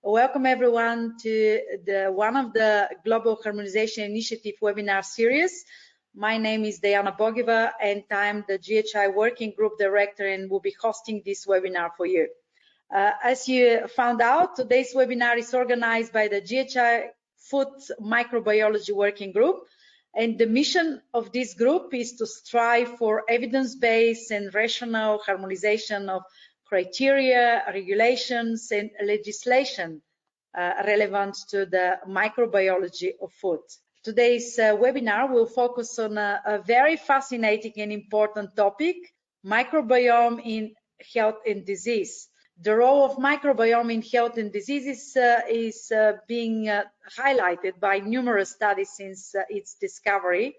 Welcome everyone to one of the Global Harmonization Initiative webinar series. My name is Diana Bogieva and I'm the GHI Working Group Director and will be hosting this webinar for you. As you found out, today's webinar is organized by the GHI Food Microbiology Working Group, and the mission of this group is to strive for evidence-based and rational harmonization of criteria, regulations, and legislation relevant to the microbiology of food. Today's webinar will focus on a very fascinating and important topic, microbiome in health and disease. The role of microbiome in health and disease is being highlighted by numerous studies since its discovery.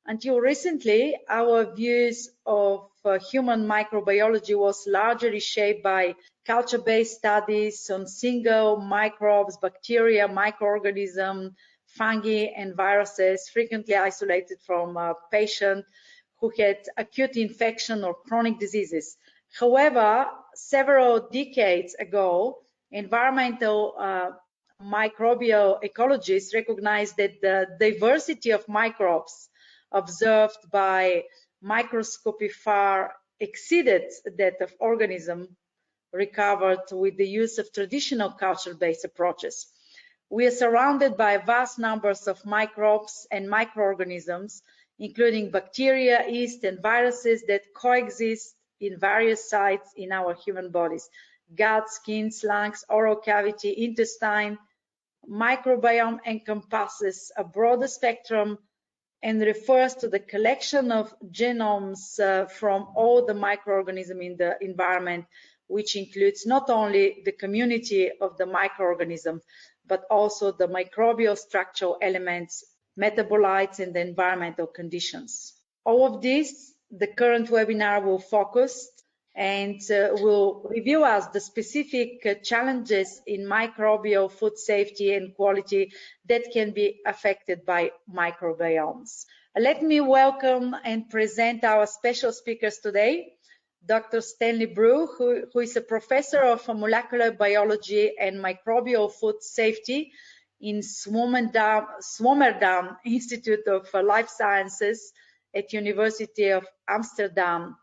Until recently, our views of human microbiology was largely shaped by culture-based studies on single microbes, bacteria, microorganisms, fungi, and viruses, frequently isolated from a patient who had acute infection or chronic diseases. However, several decades ago, environmental microbial ecologists recognized that the diversity of microbes observed by microscopy far exceeded that of organisms recovered with the use of traditional culture-based approaches. We are surrounded by vast numbers of microbes and microorganisms, including bacteria, yeast, and viruses that coexist in various sites in our human bodies: gut, skin, lungs, oral cavity, intestine. Microbiome encompasses a broader spectrum and refers to the collection of genomes from all the microorganisms in the environment, which includes not only the community of the microorganisms, but also the microbial structural elements, metabolites, and the environmental conditions. All of this, the current webinar will focus and will review us the specific challenges in microbial food safety and quality that can be affected by microbiomes. Let me welcome and present our special speakers today. Dr. Stanley Brew, who is a professor of molecular biology and microbial food safety in Swammerdam Institute of Life Sciences at University of Amsterdam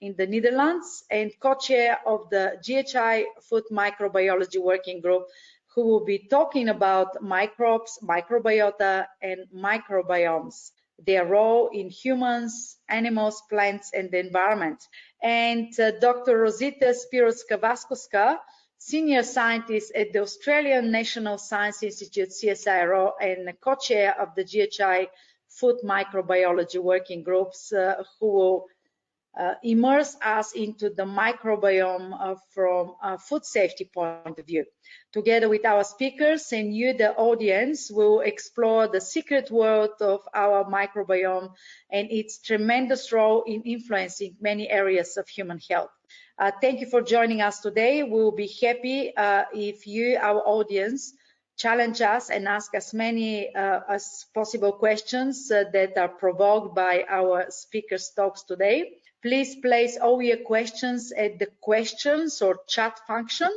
in the Netherlands, and co-chair of the GHI Food Microbiology Working Group, who will be talking about microbes, microbiota, and microbiomes, their role in humans, animals, plants, and the environment. And Dr. Rosita Spiros-Kavaskowska, senior scientist at the Australian National Science Institute, CSIRO, and co-chair of the GHI Food Microbiology Working Groups, who will immerse us into the microbiome from a food safety point of view. Together with our speakers and you, the audience, will explore the secret world of our microbiome and its tremendous role in influencing many areas of human health. Thank you for joining us today. We will be happy if you, our audience, challenge us and ask as many as possible questions that are provoked by our speakers' talks today. Please place all your questions at the questions or chat function.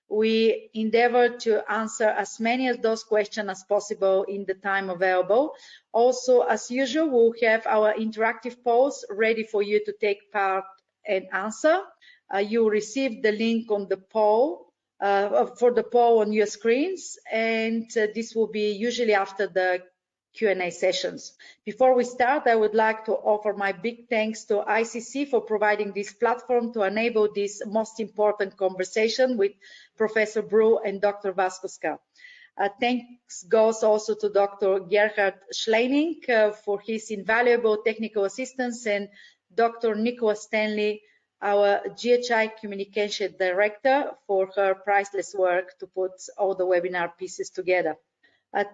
We endeavor to answer as many of those questions as possible in the time available. Also, as usual, we'll have our interactive polls ready for you to take part and answer. You will receive the link on the poll for the poll on your screens, and this will be usually after the Q&A sessions. Before we start, I would like to offer my big thanks to ICC for providing this platform to enable this most important conversation with Professor Brew and Dr. Vaskowska. Thanks goes also to Dr. Gerhard Schleining for his invaluable technical assistance, and Dr. Nicola Stanley, our GHI Communication Director, for her priceless work to put all the webinar pieces together.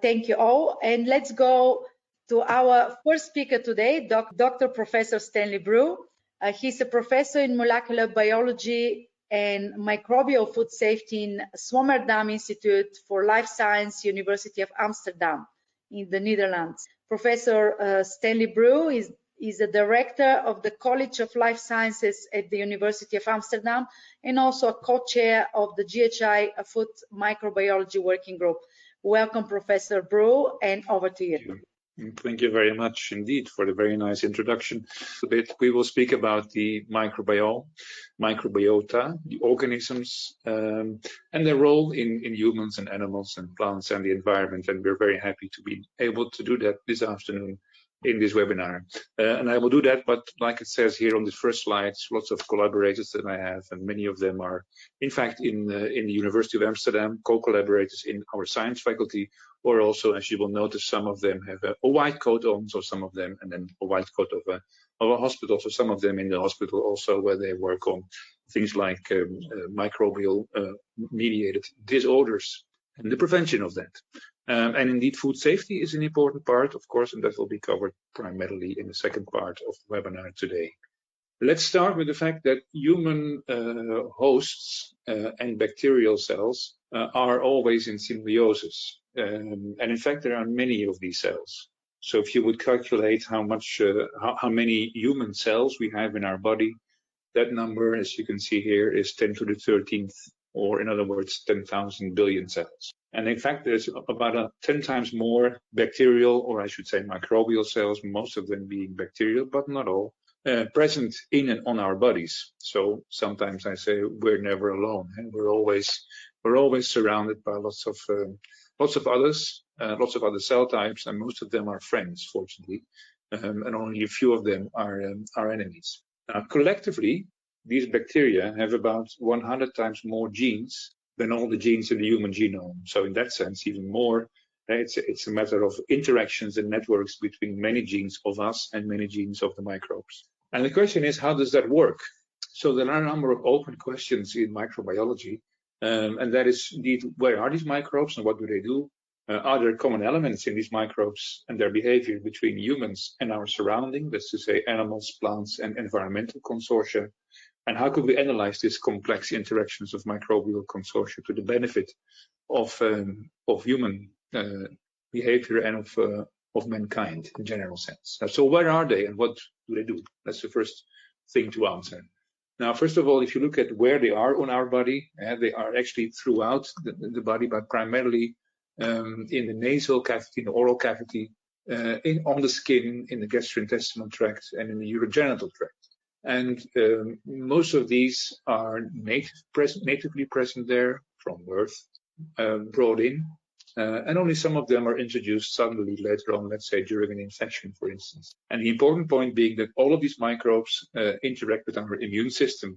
Thank you all, and let's go to our first speaker today, Dr. Professor Stanley Brew. He's a professor in molecular biology and microbial food safety in Swammerdam Institute for Life Science, University of Amsterdam in the Netherlands. Professor Stanley Brew is He's the director of the College of Life Sciences at the University of Amsterdam and also a co-chair of the GHI Food Microbiology Working Group. Welcome, Professor Brew, and over to you. Thank you very much indeed for the very nice introduction. We will speak about the microbiome, microbiota, the organisms, and their role in humans and animals and plants and the environment. And we're very happy to be able to do that this afternoon in this webinar. And I will do that, but like it says here on the first slides, lots of collaborators that I have, and many of them are, in fact, in the University of Amsterdam, co-collaborators in our science faculty, or also, as you will notice, some of them have a white coat on, so some of them, and then a white coat of a hospital, so some of them in the hospital also, where they work on things like microbial mediated disorders and the prevention of that. And indeed, food safety is an important part, of course, and that will be covered primarily in the second part of the webinar today. Let's start with the fact that human hosts and bacterial cells are always in symbiosis. And in fact, there are many of these cells. So if you would calculate how many human cells we have in our body, that number, as you can see here, is 10 to the 13th, or in other words, 10,000 billion cells. And in fact, there's about 10 times more bacterial, or I should say microbial cells, most of them being bacterial, but not all, present in and on our bodies. So sometimes I say we're never alone, and we're always surrounded by lots of others, lots of other cell types, and most of them are friends, fortunately, and only a few of them are enemies. Now, collectively, these bacteria have about 100 times more genes than all the genes in the human genome. So in that sense, even more, it's a matter of interactions and networks between many genes of us and many genes of the microbes. And the question is, how does that work? So there are a number of open questions in microbiology, and that is indeed, where are these microbes and what do they do? Are there common elements in these microbes and their behavior between humans and our surrounding, that's to say animals, plants, and environmental consortia? And how could we analyze these complex interactions of microbial consortia to the benefit of human behavior and of mankind in general sense? So where are they and what do they do? That's the first thing to answer. Now, first of all, if you look at where they are on our body, they are actually throughout the body, but primarily in the nasal cavity, in the oral cavity, on the skin, in the gastrointestinal tract, and in the urogenital tract. And most of these are natively present there from birth, brought in, and only some of them are introduced suddenly later on, let's say during an infection, for instance. And the important point being that all of these microbes interact with our immune system,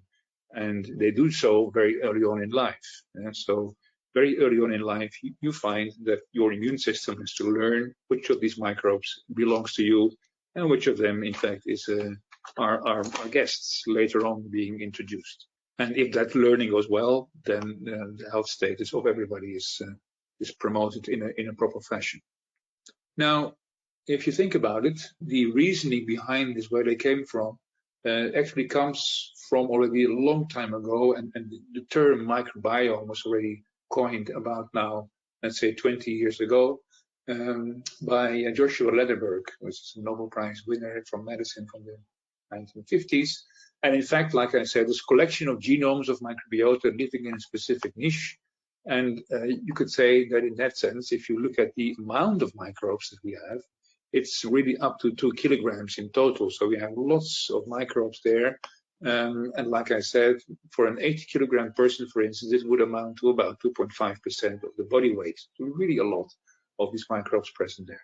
and they do so very early on in life. So very early on in life, you find that your immune system has to learn which of these microbes belongs to you and which of them, in fact, are guests later on being introduced. And if that learning goes well, then the health status of everybody is promoted in a proper fashion. Now, if you think about it, the reasoning behind this, where they came from, actually comes from already a long time ago, and the term microbiome was already coined about now, let's say 20 years ago, by Joshua Lederberg, who was a Nobel Prize winner from medicine from the 1950s. And in fact, like I said, this collection of genomes of microbiota living in a specific niche. And you could say that in that sense, if you look at the amount of microbes that we have, it's really up to 2 kilograms in total. So we have lots of microbes there. And like I said, for an 80-kilogram person, for instance, this would amount to about 2.5% of the body weight. So really a lot of these microbes present there.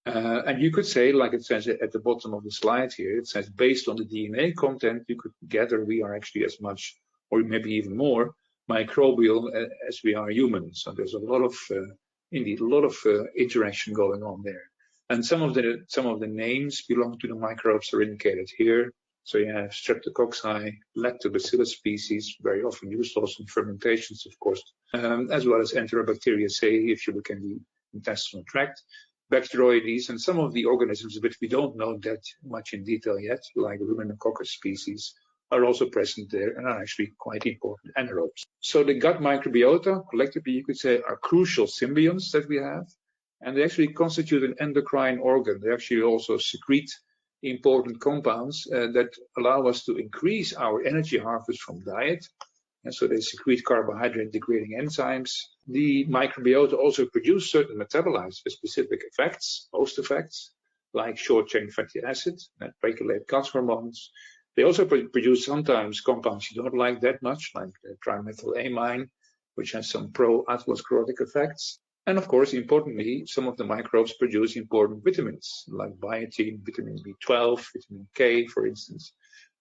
And you could say, like it says at the bottom of the slide here, it says based on the DNA content, you could gather we are actually as much, or maybe even more, microbial as we are humans. So there's a lot of, indeed, a lot of interaction going on there. And some of the names belong to the microbes are indicated here. So you have Streptococci, Lactobacillus species, very often used also in fermentations, of course, as well as Enterobacteriaceae, if you look in the intestinal tract, Bacteroides, and some of the organisms which we don't know that much in detail yet, like Ruminococcus species, are also present there and are actually quite important anaerobes. So the gut microbiota, collectively you could say, are crucial symbionts that we have, and they actually constitute an endocrine organ. They actually also secrete important compounds that allow us to increase our energy harvest from diet. And so they secrete carbohydrate degrading enzymes. The microbiota also produce certain metabolites with specific effects, host effects, like short-chain fatty acids that regulate gut hormones. They also produce sometimes compounds you don't like that much, like trimethylamine, which has some pro-atherosclerotic effects. And of course, importantly, some of the microbes produce important vitamins, like biotin, vitamin B12, vitamin K, for instance.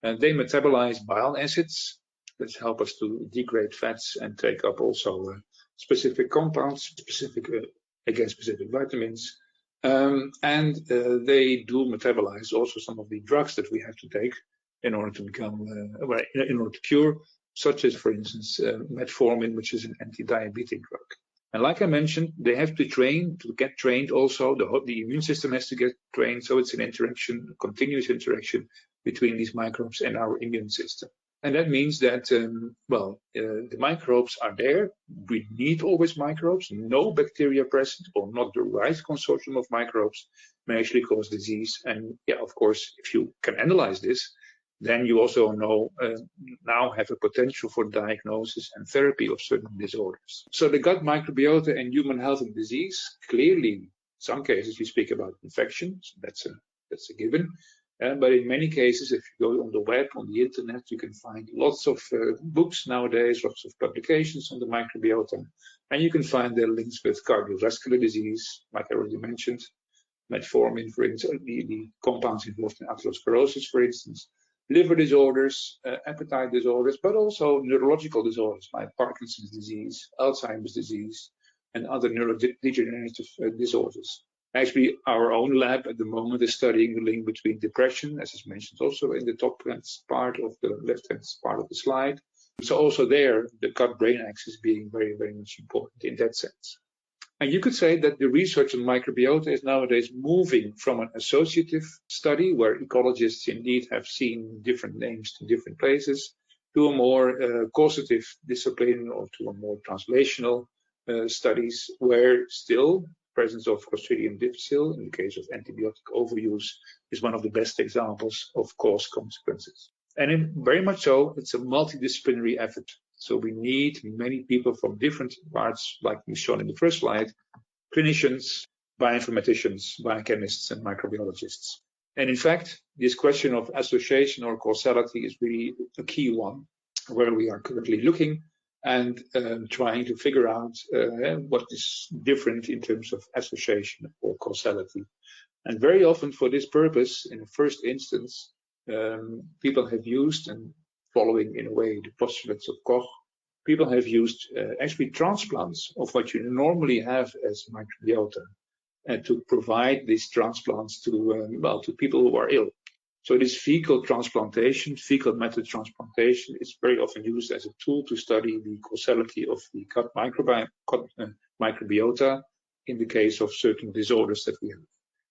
And they metabolize bile acids, which help us to degrade fats and take up also specific compounds, specific vitamins. And they do metabolize also some of the drugs that we have to take in order to become, in order to cure, such as, for instance, metformin, which is an anti-diabetic drug. And like I mentioned, they have to get trained also. The immune system has to get trained. So it's an interaction, a continuous interaction between these microbes and our immune system. And that means that, the microbes are there. We need always microbes. No bacteria present or not the right consortium of microbes may actually cause disease. And yeah, of course, if you can analyze this, then you also now have a potential for diagnosis and therapy of certain disorders. So the gut microbiota and human health and disease, clearly, in some cases we speak about infections, that's a given. But in many cases, if you go on the web, on the internet, you can find lots of books nowadays, lots of publications on the microbiota, and you can find their links with cardiovascular disease, like I already mentioned, metformin, for instance, the compounds involved in atherosclerosis, for instance, liver disorders, appetite disorders, but also neurological disorders like Parkinson's disease, Alzheimer's disease, and other neurodegenerative disorders. Actually, our own lab at the moment is studying the link between depression, as is mentioned also in the top part of the left-hand part of the slide. So also there, the gut-brain axis being very, very much important in that sense. And you could say that the research on microbiota is nowadays moving from an associative study, where ecologists indeed have seen different names to different places, to a more causative discipline, or to a more translational studies, where still presence of Clostridium difficile in the case of antibiotic overuse is one of the best examples of cause consequences. And very much so, it's a multidisciplinary effort. So we need many people from different parts, like we shown in the first slide, clinicians, bioinformaticians, biochemists, and microbiologists. And in fact, this question of association or causality is really a key one, where we are currently looking and trying to figure out what is different in terms of association or causality. And very often for this purpose, in the first instance, people have used, and following in a way the postulates of Koch, people have used actually transplants of what you normally have as microbiota, and to provide these transplants to people who are ill. So this fecal transplantation, fecal method transplantation, is very often used as a tool to study the causality of the gut microbiota in the case of certain disorders that we have.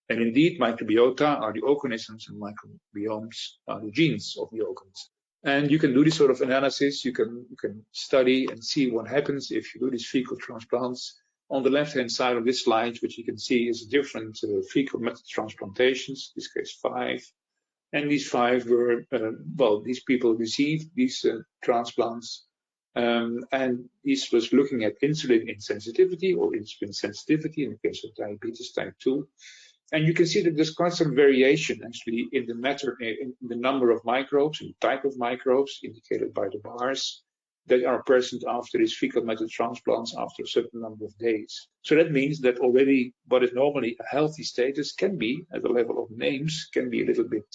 And indeed, microbiota are the organisms, and microbiomes are the genes of the organism. And you can do this sort of analysis. You can study and see what happens if you do these fecal transplants. On the left-hand side of this slide, which you can see is different fecal method transplantations, in this case 5. And these 5 were, these people received these transplants. And this was looking at insulin insensitivity or insulin sensitivity in the case of diabetes type 2. And you can see that there's quite some variation actually in the number of microbes and type of microbes indicated by the bars that are present after these fecal method transplants after a certain number of days. So that means that already what is normally a healthy status can be, at the level of names, can be a little bit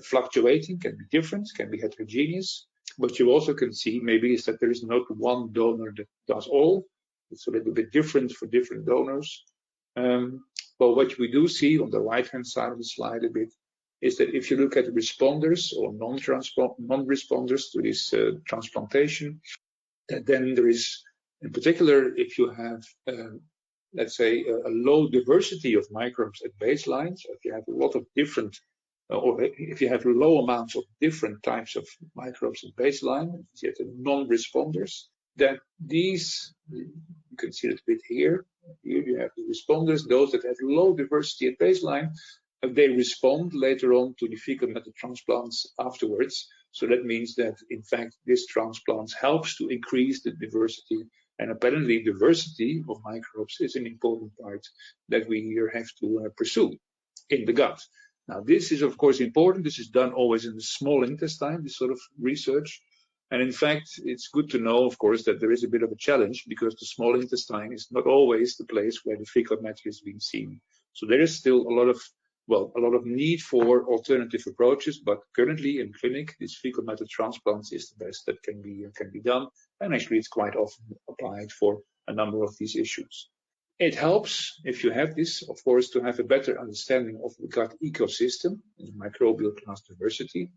fluctuating, can be different, can be heterogeneous. What you also can see maybe is that there is not one donor that does all. It's a little bit different for different donors. But what we do see on the right-hand side of the slide a bit is that if you look at responders or non-responders to this transplantation, then there is, in particular, if you have, let's say, a low diversity of microbes at baseline, so if you have a lot of different, or if you have low amounts of different types of microbes at baseline, you get non-responders, that these, you can see it a bit here. Here you have the responders, those that have low diversity at baseline, they respond later on to the fecal matter transplants afterwards. So that means that, in fact, this transplant helps to increase the diversity. And apparently, diversity of microbes is an important part that we here have to pursue in the gut. Now, this is, of course, important. This is done always in the small intestine, this sort of research. And in fact, it's good to know, of course, that there is a bit of a challenge because the small intestine is not always the place where the fecal matter is being seen. So there is still a lot of need for alternative approaches, but currently in clinic, this fecal matter transplants is the best that can be done. And actually, it's quite often applied for a number of these issues. It helps, if you have this, of course, to have a better understanding of the gut ecosystem and microbial class diversity.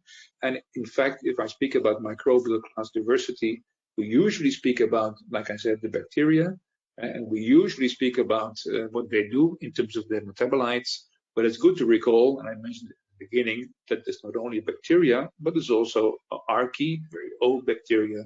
And in fact, if I speak about microbial class diversity, we usually speak about, like I said, the bacteria, and we usually speak about what they do in terms of their metabolites. But it's good to recall, and I mentioned at the beginning, that there's not only bacteria, but there's also archaea, very old bacteria.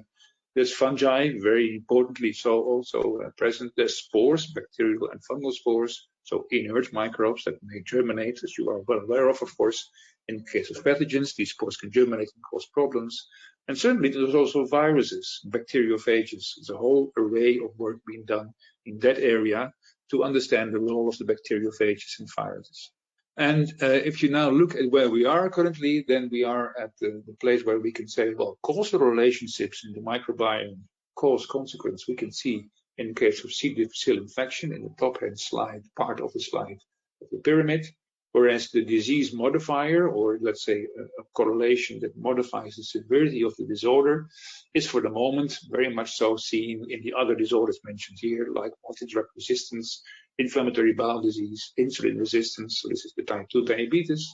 There's fungi, very importantly so also present. There's spores, bacterial and fungal spores, so inert microbes that may germinate, as you are well aware of course. In the case of pathogens, these spores can germinate and cause problems. And certainly there's also viruses, bacteriophages. There's a whole array of work being done in that area to understand the role of the bacteriophages and viruses. And if you now look at where we are currently, then we are at the place where we can say, well, causal relationships in the microbiome, cause-consequence, we can see in the case of C. difficile infection in the top-hand slide, part of the slide of the pyramid, whereas the disease modifier, or let's say a correlation that modifies the severity of the disorder, is for the moment very much so seen in the other disorders mentioned here, like multi-drug resistance, inflammatory bowel disease, insulin resistance, so this is the type 2 diabetes,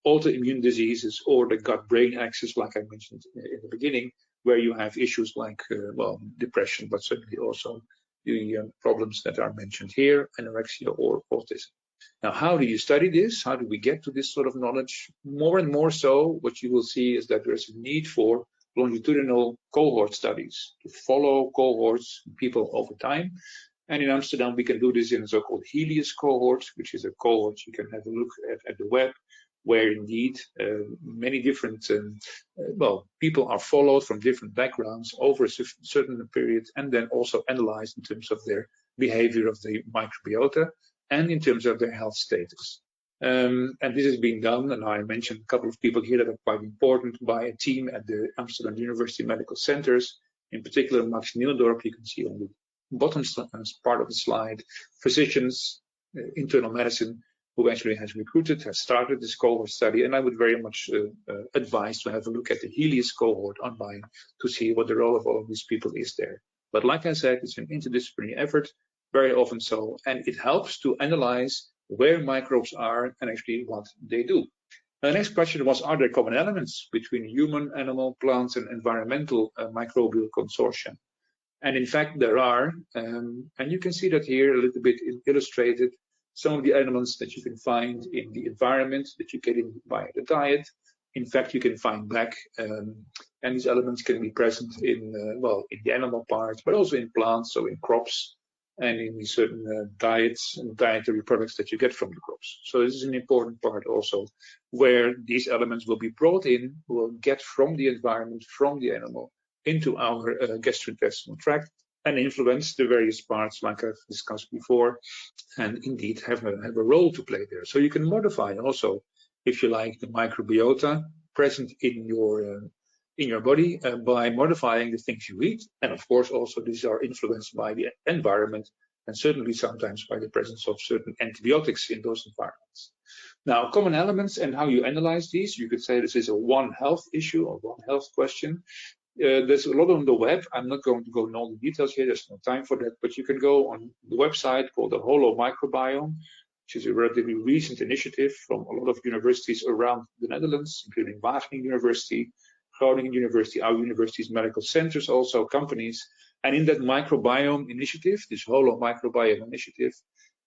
autoimmune diseases, or the gut-brain axis, like I mentioned in the beginning, where you have issues like, depression, but certainly also the problems that are mentioned here, anorexia or autism. Now, how do you study this? How do we get to this sort of knowledge? More and more so, what you will see is that there's a need for longitudinal cohort studies to follow cohorts, people over time. And in Amsterdam, we can do this in a so-called Helios cohort, which is a cohort you can have a look at the web, where indeed many different people are followed from different backgrounds over a certain period, and then also analyzed in terms of their behavior of the microbiota and in terms of their health status. And this is being done, and I mentioned a couple of people here that are quite important, by a team at the Amsterdam University Medical Centers, in particular Max Nielsdorp, you can see on the bottom part of the slide, physicians, internal medicine, who actually has started this cohort study, and I would very much advise to have a look at the Helios cohort online to see what the role of all of these people is there. But like I said, it's an interdisciplinary effort, very often so, and it helps to analyze where microbes are and actually what they do. The next question was, are there common elements between human, animal, plants, and environmental microbial consortia? And in fact, there are, and you can see that here a little bit illustrated, some of the elements that you can find in the environment that you get in via the diet. In fact, you can find back, and these elements can be present in, in the animal part, but also in plants, so in crops, and in certain diets and dietary products that you get from the crops. So this is an important part also, where these elements will be brought in, will get from the environment, from the animal, into our gastrointestinal tract and influence the various parts, like I've discussed before, and indeed have a role to play there. So you can modify also, if you like, the microbiota present in your body by modifying the things you eat. And of course, also these are influenced by the environment, and certainly sometimes by the presence of certain antibiotics in those environments. Now, common elements and how you analyze these, you could say this is a One Health issue or One Health question. There's a lot on the web. I'm not going to go in all the details here. There's no time for that. But you can go on the website called the Holo Microbiome, which is a relatively recent initiative from a lot of universities around the Netherlands, including Wageningen University, Groningen University, our universities, medical centers, also companies. And in that microbiome initiative, this Holo Microbiome initiative,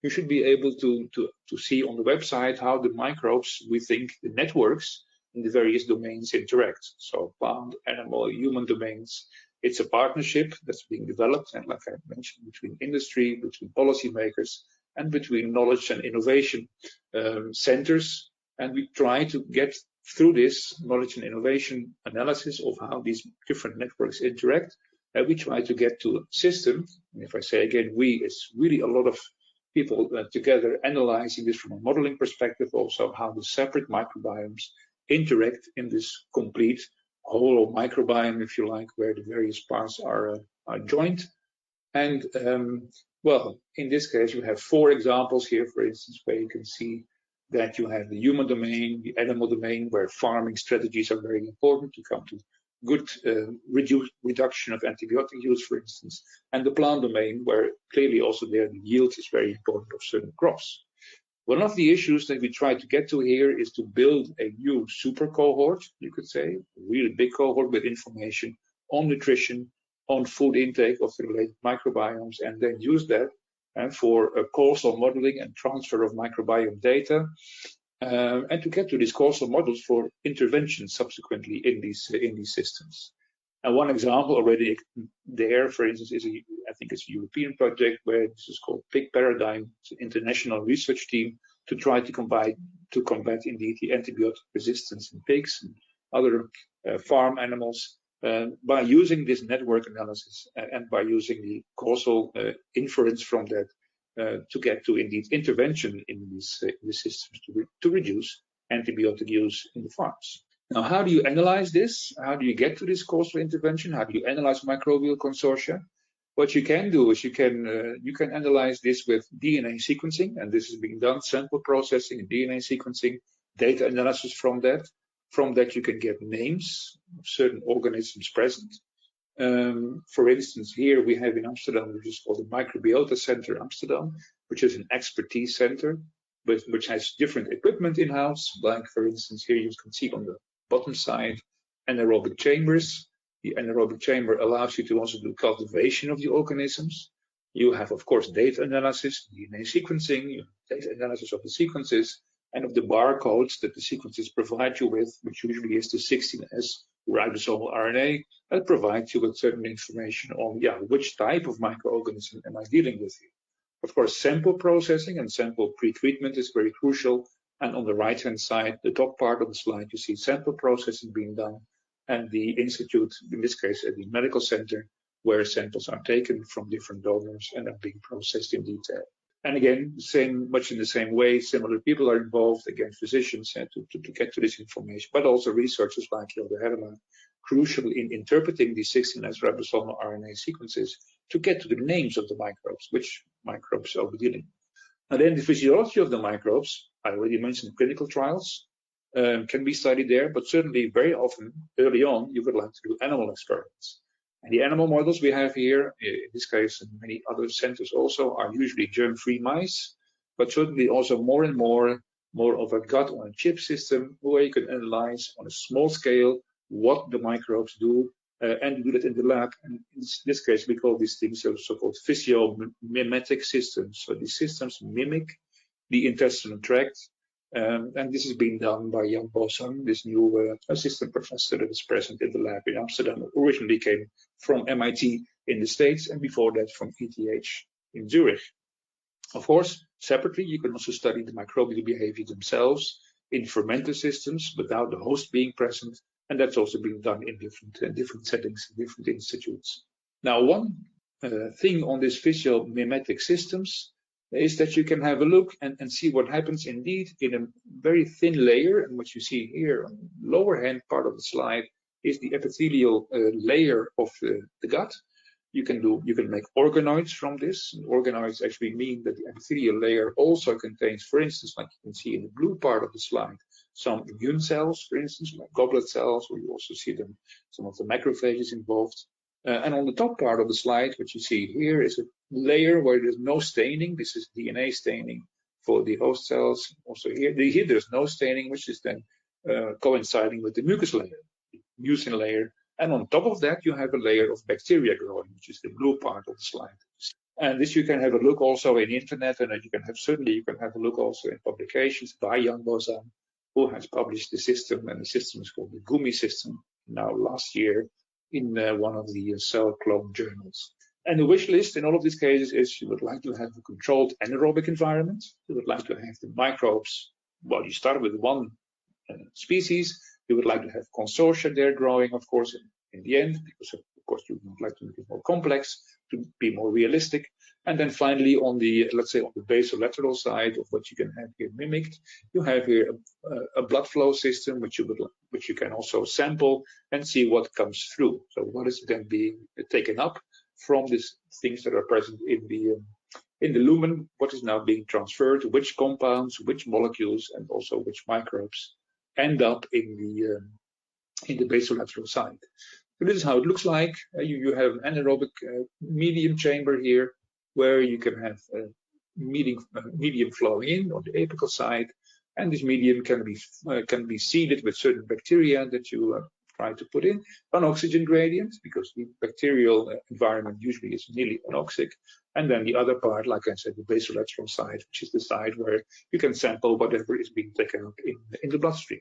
you should be able to see on the website how the microbes, we think, the networks in the various domains interact. So plant, animal, human domains. It's a partnership that's being developed, and like I mentioned, between industry, between policymakers, and between knowledge and innovation centers And we try to get through this knowledge and innovation analysis of how these different networks interact. And we try to get to a system. And if I say again, we, it's really a lot of people together analyzing this from a modeling perspective, also how the separate microbiomes interact in this complete whole microbiome, if you like, where the various parts are joined. And well, in this case, you have 4 examples here, for instance, where you can see that you have the human domain, the animal domain, where farming strategies are very important to come to good reduction of antibiotic use, for instance, and the plant domain, where clearly also there the yield is very important of certain crops. One of the issues that we try to get to here is to build a new super cohort, you could say, a really big cohort with information on nutrition, on food intake of the related microbiomes, and then use that for causal modeling and transfer of microbiome data, and to get to these causal models for intervention subsequently in these systems. And one example already there, for instance, is I think it's a European project where this is called Pig Paradigm. It's an international research team to try to combat indeed the antibiotic resistance in pigs and other farm animals by using this network analysis and by using the causal inference from that to get to indeed intervention in these systems to reduce antibiotic use in the farms. Now, how do you analyze this? How do you get to this causal intervention? How do you analyze microbial consortia? What you can do is you can analyze this with DNA sequencing, and this is being done, sample processing and DNA sequencing, data analysis from that. From that, you can get names of certain organisms present. For instance, here we have in Amsterdam, which is called the Microbiota Center Amsterdam, which is an expertise center, which has different equipment in-house. Like, for instance, here you can see on the bottom side, anaerobic chambers. The anaerobic chamber allows you to also do cultivation of the organisms. You have, of course, data analysis, DNA sequencing, data analysis of the sequences, and of the barcodes that the sequences provide you with, which usually is the 16S ribosomal RNA, that provides you with certain information on, which type of microorganism am I dealing with here. Of course, sample processing and sample pre-treatment is very crucial. And on the right-hand side, the top part of the slide, you see sample processing being done, and the institute, in this case, at the medical center, where samples are taken from different donors and are being processed in detail. And again, much in the same way, similar people are involved, again, physicians, to get to this information, but also researchers like Hilde Herrema, crucial in interpreting these 16S ribosomal RNA sequences to get to the names of the microbes, which microbes are we dealing with. And then the physiology of the microbes, I already mentioned clinical trials, can be studied there, but certainly very often, early on, you would like to do animal experiments. And the animal models we have here, in this case, and many other centers also, are usually germ-free mice, but certainly also more and more of a gut-on-a-chip system where you can analyze on a small scale what the microbes do and do that in the lab. And in this case, we call these things so-called physiomimetic systems. So these systems mimic the intestinal tract. And this is being done by Jan Bossang, this new assistant professor that is present in the lab in Amsterdam, who originally came from MIT in the States, and before that from ETH in Zurich. Of course, separately, you can also study the microbial behavior themselves in fermenter systems without the host being present, and that's also being done in different settings, different institutes. Now, one thing on these physiomimetic systems is that you can have a look and see what happens indeed in a very thin layer. And what you see here on the lower hand part of the slide is the epithelial layer of the gut. You can make organoids from this. And organoids actually mean that the epithelial layer also contains, for instance, like you can see in the blue part of the slide, some immune cells, for instance, like goblet cells, where you also see some of the macrophages involved. And on the top part of the slide, what you see here is a layer where there's no staining. This is DNA staining for the host cells. Also here there's no staining, which is then coinciding with the mucus layer, the mucin layer. And on top of that, you have a layer of bacteria growing, which is the blue part of the slide. And this you can have a look also in the internet, and you can have a look also in publications by Jan Bossang, who has published the system, and the system is called the GUMI system, now last year, in one of the cell clone journals. And the wish list in all of these cases is you would like to have a controlled anaerobic environment. You would like to have the microbes well, you start with one species. You would like to have consortia there growing, of course, in the end, because of course you would like to make it more complex, to be more realistic. And then finally, on the, let's say, on the basolateral side of what you can have here mimicked, you have here a blood flow system, which you can also sample and see what comes through. So what is then being taken up from these things that are present in the lumen? What is now being transferred? Which compounds, which molecules, and also which microbes end up in the basolateral side. So this is how it looks like. You have an anaerobic medium chamber here, where you can have medium flowing in on the apical side, and this medium can be seeded with certain bacteria that you try to put in. An oxygen gradient, because the bacterial environment usually is nearly anoxic. And then the other part, like I said, the basolateral side, which is the side where you can sample whatever is being taken up in the bloodstream.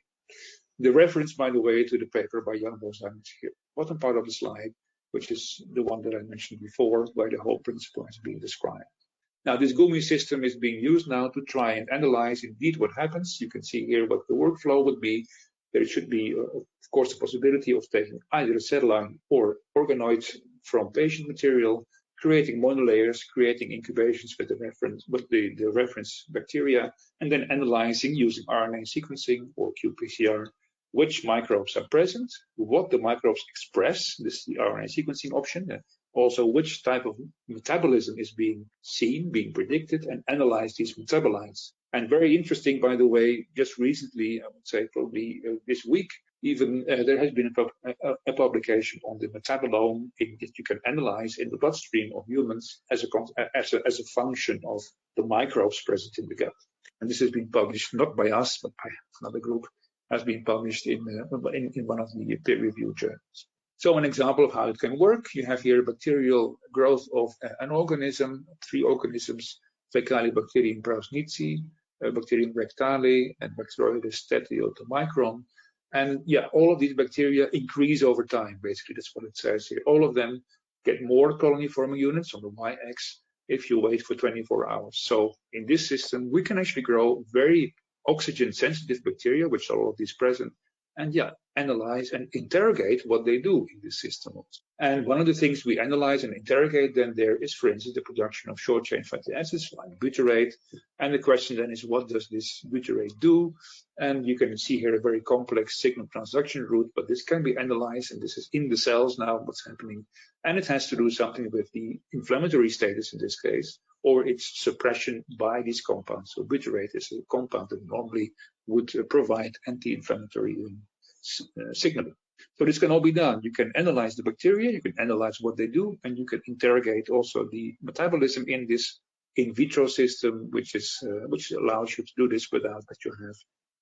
The reference, by the way, to the paper by Jan Bosheim is here, bottom part of the slide, which is the one that I mentioned before, where the whole principle is being described. Now, this GUMI system is being used now to try and analyze indeed what happens. You can see here what the workflow would be. There should be, of course, the possibility of taking either a cell line or organoids from patient material, creating monolayers, creating incubations with the reference bacteria, and then analyzing using RNA sequencing or qPCR which microbes are present, what the microbes express, this is the RNA sequencing option, also which type of metabolism is being seen, being predicted, and analyze these metabolites. And very interesting, by the way, just recently, I would say probably this week, even there has been a publication on the metabolome that you can analyze in the bloodstream of humans as a function of the microbes present in the gut. And this has been published not by us, but by another group, has been published in one of the peer-reviewed journals. So an example of how it can work, you have here bacterial growth of an organism, 3 organisms, Faecalibacterium prausnitzii, Bacterium rectale, and Bacteroides tetraiotomicron. And yeah, all of these bacteria increase over time, basically, that's what it says here. All of them get more colony-forming units on the y-axis if you wait for 24 hours. So in this system, we can actually grow very oxygen-sensitive bacteria, which are all of these present, and yeah, analyze and interrogate what they do in this system. And one of the things we analyze and interrogate then there is, for instance, the production of short-chain fatty acids like butyrate. And the question then is, what does this butyrate do? And you can see here a very complex signal transduction route, but this can be analyzed, and this is in the cells now what's happening. And it has to do something with the inflammatory status in this case, or its suppression by these compounds. So butyrate is a compound that normally would provide anti-inflammatory signaling. So this can all be done. You can analyze the bacteria, you can analyze what they do, and you can interrogate also the metabolism in this in vitro system, which allows you to do this without that you have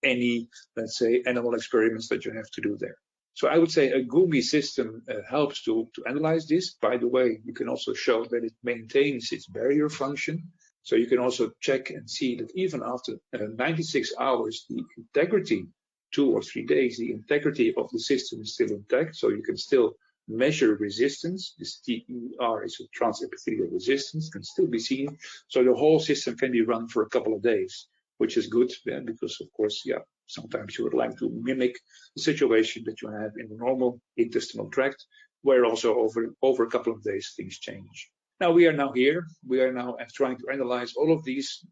any, let's say, animal experiments that you have to do there. So I would say a GUMI system helps to analyze this. By the way, you can also show that it maintains its barrier function. So you can also check and see that even after 96 hours, the integrity, 2 or 3 days, the integrity of the system is still intact. So you can still measure resistance. This TER is a transepithelial resistance, can still be seen. So the whole system can be run for a couple of days, which is good, because of course, yeah, sometimes you would like to mimic the situation that you have in the normal intestinal tract, where also over a couple of days things change. Now we are now here. We are now trying to analyze all of these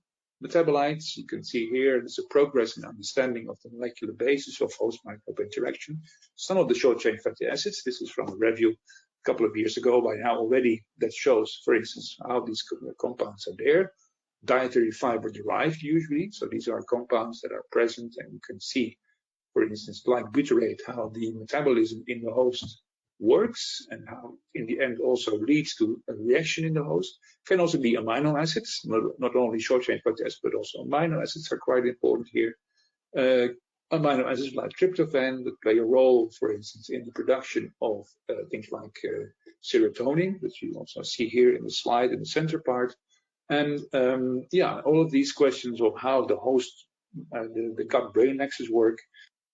metabolites. You can see here there's a progress in understanding of the molecular basis of host-microbe interaction. Some of the short-chain fatty acids, this is from a review a couple of years ago by now already, that shows, for instance, how these compounds are there. Dietary fiber derived usually, so these are compounds that are present, and you can see, for instance, like butyrate, how the metabolism in the host works and how in the end also leads to a reaction in the host. Can also be amino acids, not only short-chain fatty acids, but also amino acids are quite important here. Amino acids like tryptophan that play a role, for instance, in the production of things like serotonin, which you also see here in the slide in the center part. And yeah, all of these questions of how the host, the gut-brain axis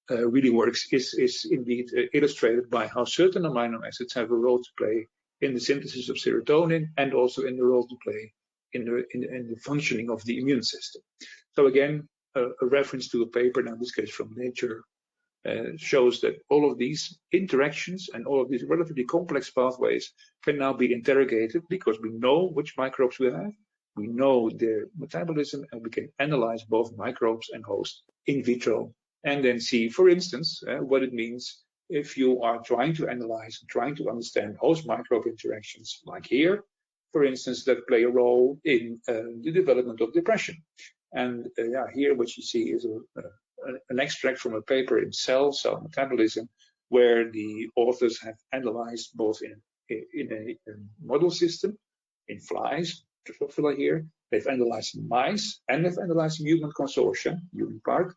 really works is indeed illustrated by how certain amino acids have a role to play in the synthesis of serotonin and also in the role to play in the functioning of the immune system. So again, a reference to a paper, now in this case from Nature, shows that all of these interactions and all of these relatively complex pathways can now be interrogated because we know which microbes we have, we know their metabolism, and we can analyze both microbes and hosts in vitro, and then see, for instance, what it means if you are trying to analyze and trying to understand host microbe interactions, like here, for instance, that play a role in the development of depression. And yeah, here what you see is an extract from a paper in Cell Metabolism, where the authors have analyzed both in a model system, in flies, Drosophila here, they've analyzed mice, and they've analyzed human consortia, human part,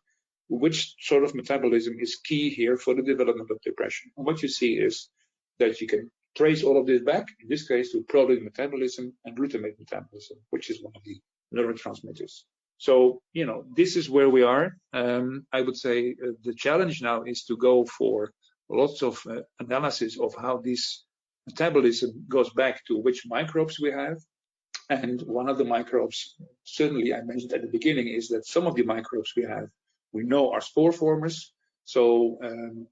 which sort of metabolism is key here for the development of depression. And what you see is that you can trace all of this back, in this case, to protein metabolism and glutamate metabolism, which is one of the neurotransmitters. So, you know, this is where we are. I would say the challenge now is to go for lots of analysis of how this metabolism goes back to which microbes we have. And one of the microbes, certainly I mentioned at the beginning, is that some of the microbes we know are spore formers. So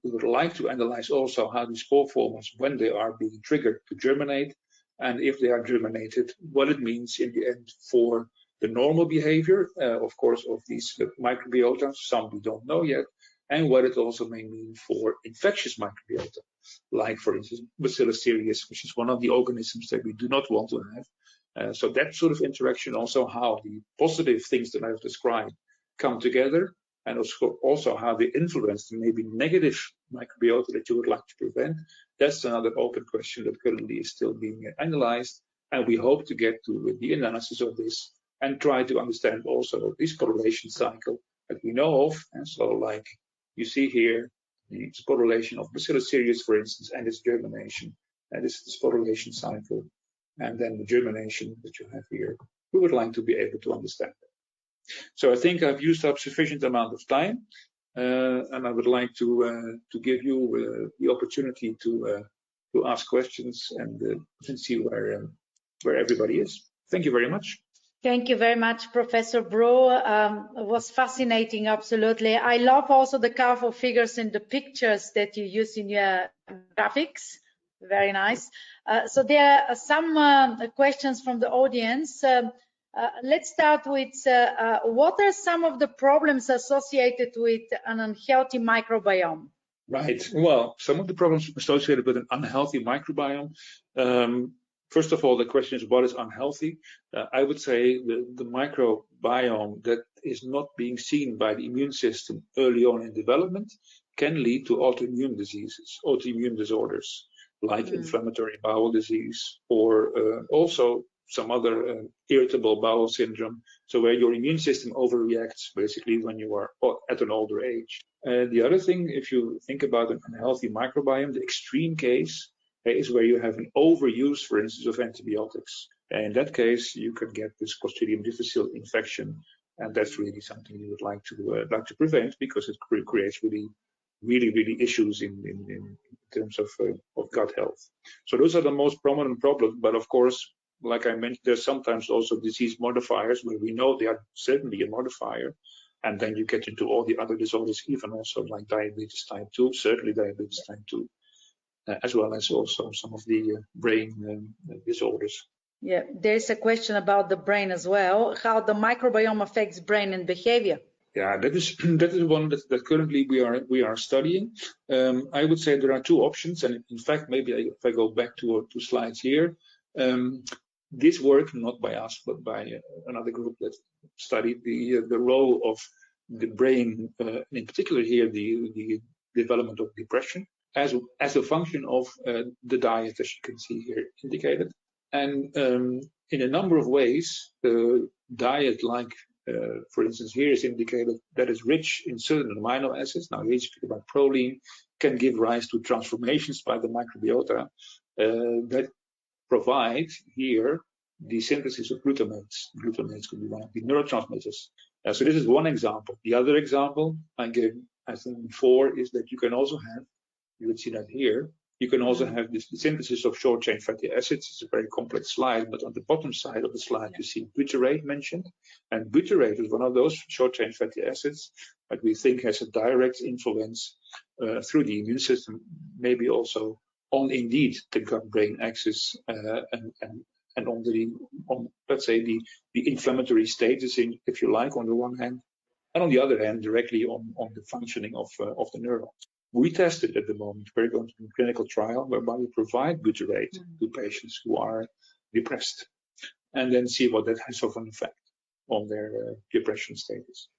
we would like to analyze also how these spore formers, when they are being triggered to germinate, and if they are germinated, what it means in the end for the normal behavior, of course, of these microbiota, some we don't know yet, and what it also may mean for infectious microbiota, like, for instance, Bacillus cereus, which is one of the organisms that we do not want to have. So that sort of interaction, also how the positive things that I've described come together, and also how they influence the maybe negative microbiota that you would like to prevent, that's another open question that currently is still being analyzed. And we hope to get to the analysis of this and try to understand also this sporulation cycle that we know of. And so, like you see here, the sporulation of Bacillus cereus, for instance, and its germination. And this is the sporulation cycle. And then the germination that you have here. We would like to be able to understand that. So I think I've used up sufficient amount of time. And I would like to give you the opportunity to ask questions and see where everybody is. Thank you very much. Thank you very much, Professor Bro. It was fascinating, absolutely. I love also the colorful figures and the pictures that you use in your graphics. Very nice. So there are some questions from the audience. Let's start with what are some of the problems associated with an unhealthy microbiome? Right. Well, some of the problems associated with an unhealthy microbiome, first of all, the question is, what is unhealthy? I would say the microbiome that is not being seen by the immune system early on in development can lead to autoimmune diseases, autoimmune disorders, like inflammatory bowel disease, or also some other irritable bowel syndrome, so where your immune system overreacts basically when you are at an older age. The other thing, if you think about an unhealthy microbiome, the extreme case is where you have an overuse, for instance, of antibiotics. And in that case, you can get this Clostridium difficile infection, and that's really something you would like to prevent, because it creates really issues in terms of gut health. So those are the most prominent problems. But of course, like I mentioned, there's sometimes also disease modifiers where we know they are certainly a modifier. And then you get into all the other disorders, even also like diabetes type 2, certainly diabetes type 2, as well as also some of the brain disorders. Yeah, there's a question about the brain as well, how the microbiome affects brain and behavior. Yeah, that is one that currently we are studying. I would say there are two options, and in fact, maybe if I go back to slides here, this work, not by us, but by another group that studied the role of the brain, in particular here, the development of depression as a function of the diet, as you can see here indicated. And in a number of ways, diet, like for instance here is indicated, that is rich in certain amino acids. Now here you speak about proline, can give rise to transformations by the microbiota that provide here the synthesis of glutamates. Glutamates could be one of the neurotransmitters. So this is one example. The other example I gave, I think, before, is that you can also have, you would see that here, You can also have this synthesis of short-chain fatty acids. It's a very complex slide, but on the bottom side of the slide, you see butyrate mentioned. And butyrate is one of those short-chain fatty acids that we think has a direct influence through the immune system, maybe also on indeed the gut-brain axis and on let's say the inflammatory status, if you like, on the one hand, and on the other hand, directly on the functioning of the neurons. We test it at the moment. We're going to do a clinical trial whereby we provide butyrate to patients who are depressed, and then see what that has of an effect on their depression status.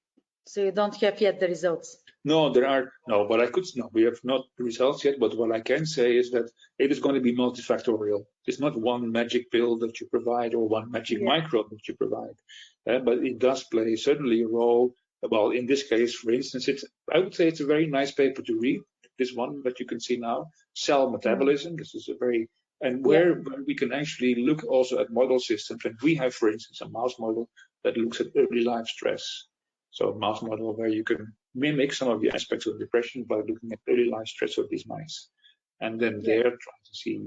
So you don't have yet the results? No, we have not the results yet, but what I can say is that it is going to be multifactorial. It's not one magic pill that you provide or one magic microbe that you provide, but it does play certainly a role. Well, in this case, for instance, I would say it's a very nice paper to read, this one that you can see now, Cell Metabolism. This is where we can actually look also at model systems. And we have, for instance, a mouse model that looks at early life stress. So a mouse model where you can mimic some of the aspects of depression by looking at early life stress of these mice. And then there try to see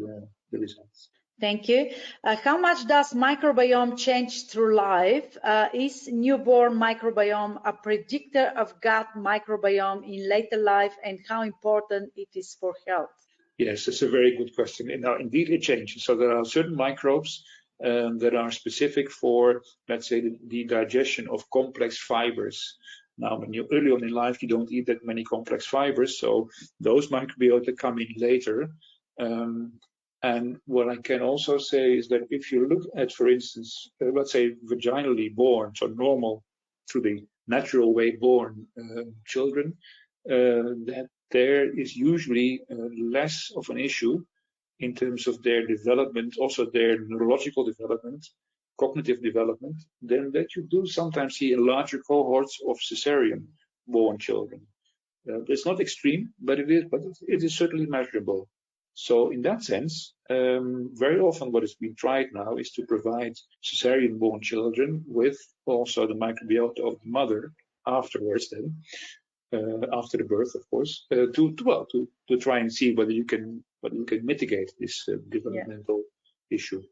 the results. Thank you. How much does microbiome change through life? Is newborn microbiome a predictor of gut microbiome in later life, and how important it is for health? Yes, it's a very good question. Now, indeed, it changes. So there are certain microbes that are specific for, let's say, the digestion of complex fibers. Now, when you're early on in life, you don't eat that many complex fibers, so those microbiota come in later. And what I can also say is that if you look at, for instance, let's say vaginally born, so normal through the natural way born children, that there is usually less of an issue in terms of their development, also their neurological development, cognitive development, than that you do sometimes see in larger cohorts of cesarean-born children. It's not extreme, but it is certainly measurable. So in that sense, very often what is being tried now is to provide cesarean-born children with also the microbiota of the mother afterwards, then after the birth, of course, to try and see whether you can mitigate this developmental issue.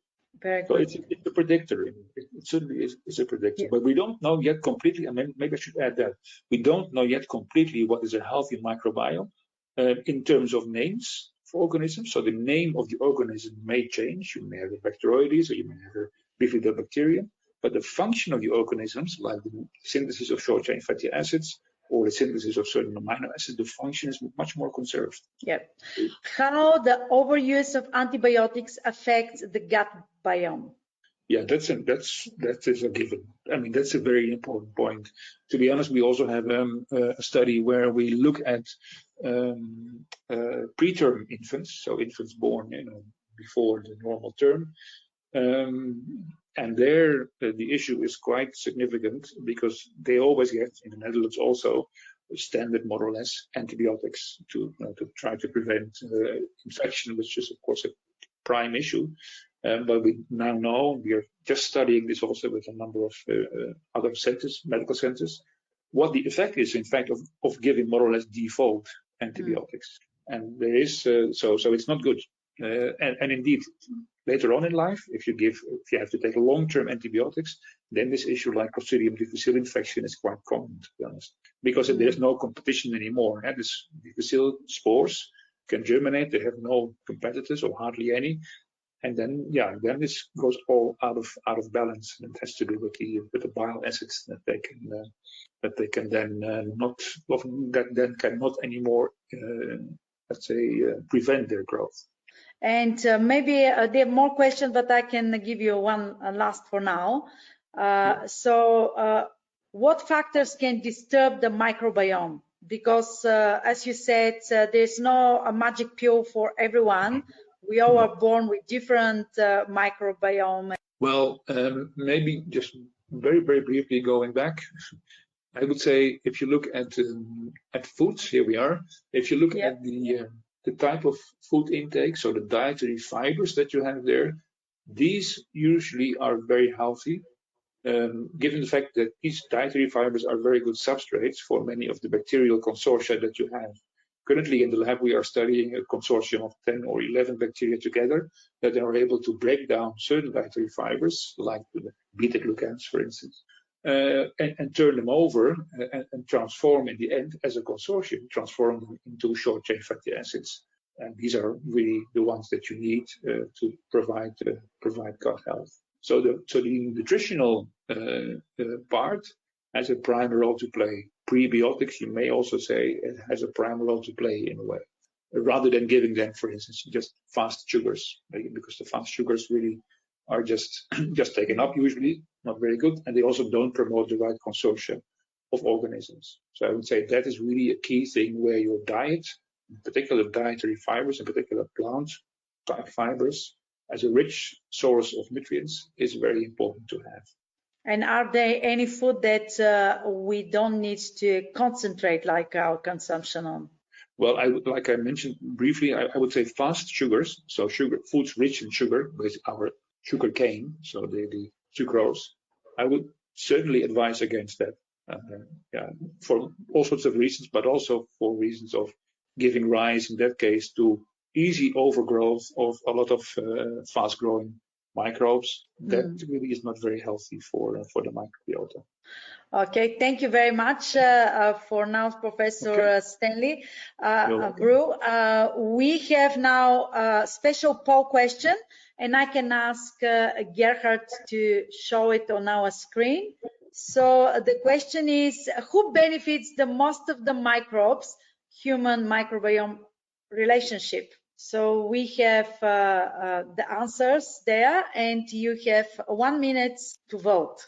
Very so good. it's a predictor. It certainly is a predictor, but we don't know yet completely. I mean, maybe I should add that we don't know yet completely what is a healthy microbiome in terms of names for organisms. So the name of the organism may change. You may have a Bacteroides, or you may have a Bifidobacterium, but the function of the organisms, like the synthesis of short-chain fatty acids or the synthesis of certain amino acids, the function is much more conserved. Yep. How the overuse of antibiotics affects the gut biome? Yeah, that is a given. I mean, that's a very important point. To be honest, we also have a study where we look at preterm infants, so infants born, before the normal term, and there the issue is quite significant because they always get, in the Netherlands also, standard more or less antibiotics to try to prevent infection, which is of course a prime issue. But we now know, we are just studying this also with a number of other centers, medical centers, what the effect is, in fact, of giving more or less default antibiotics. And there is, so it's not good. And indeed, later on in life, if you have to take long-term antibiotics, then this issue like Clostridium difficile infection is quite common, to be honest, because there's no competition anymore. This difficile spores can germinate; they have no competitors or hardly any. And then this goes all out of balance, and it has to do with the bile acids that they can then cannot anymore, let's say, prevent their growth. And maybe there are more questions, but I can give you one last for now. So, what factors can disturb the microbiome? Because, as you said, there's no a magic pill for everyone. We all are born with different microbiome. Well, maybe just very, very briefly going back, I would say if you look at foods, here we are. If you look at the type of food intake, so the dietary fibers that you have there, these usually are very healthy, given the fact that these dietary fibers are very good substrates for many of the bacterial consortia that you have. Currently in the lab, we are studying a consortium of 10 or 11 bacteria together that are able to break down certain dietary fibers, like the beta-glucans, for instance, and turn them over and transform in the end as a consortium, transform them into short-chain fatty acids. And these are really the ones that you need to provide gut health. So the nutritional part has a prime role to play. Prebiotics, you may also say, it has a prime role to play in a way, rather than giving them, for instance, just fast sugars, because the fast sugars really are just taken up usually, not very good, and they also don't promote the right consortium of organisms. So I would say that is really a key thing where your diet, in particular dietary fibers, in particular plant type fibers, as a rich source of nutrients is very important to have. And are there any food that we don't need to concentrate like our consumption on? Well, like I mentioned briefly, I would say fast sugars, so foods rich in sugar, with our sugar cane, so the sucrose. I would certainly advise against that, for all sorts of reasons, but also for reasons of giving rise, in that case, to easy overgrowth of a lot of fast-growing microbes. That really is not very healthy for the microbiota. Okay, thank you very much for now, Professor Stanley Brew. We have now a special poll question, and I can ask Gerhard to show it on our screen. So the question is, who benefits the most of the microbes, human microbiome relationship? So we have the answers there, and you have 1 minute to vote.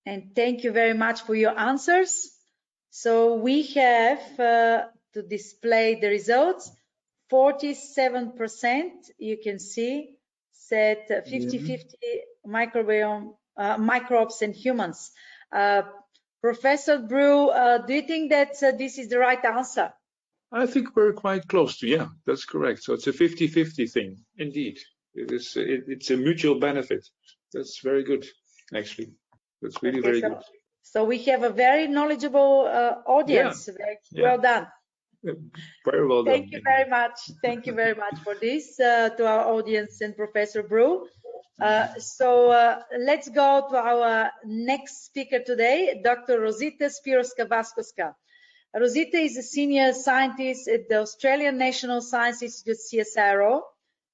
And thank you very much for your answers. So we have to display the results. 47%, you can see, said 50-50 microbiome, microbes and humans. Professor Brew, do you think that this is the right answer? I think we're quite close to, yeah, that's correct. So it's a 50-50 thing, indeed. It's a mutual benefit. That's very good, actually. That's really very good. So we have a very knowledgeable audience. Well done. Very well done. Thank you very much. Thank you very much for this to our audience and Professor Brew. So let's go to our next speaker today, Dr. Rosita Spirovska-Vaskoska. Rosita is a senior scientist at the Australian National Science Institute, CSIRO.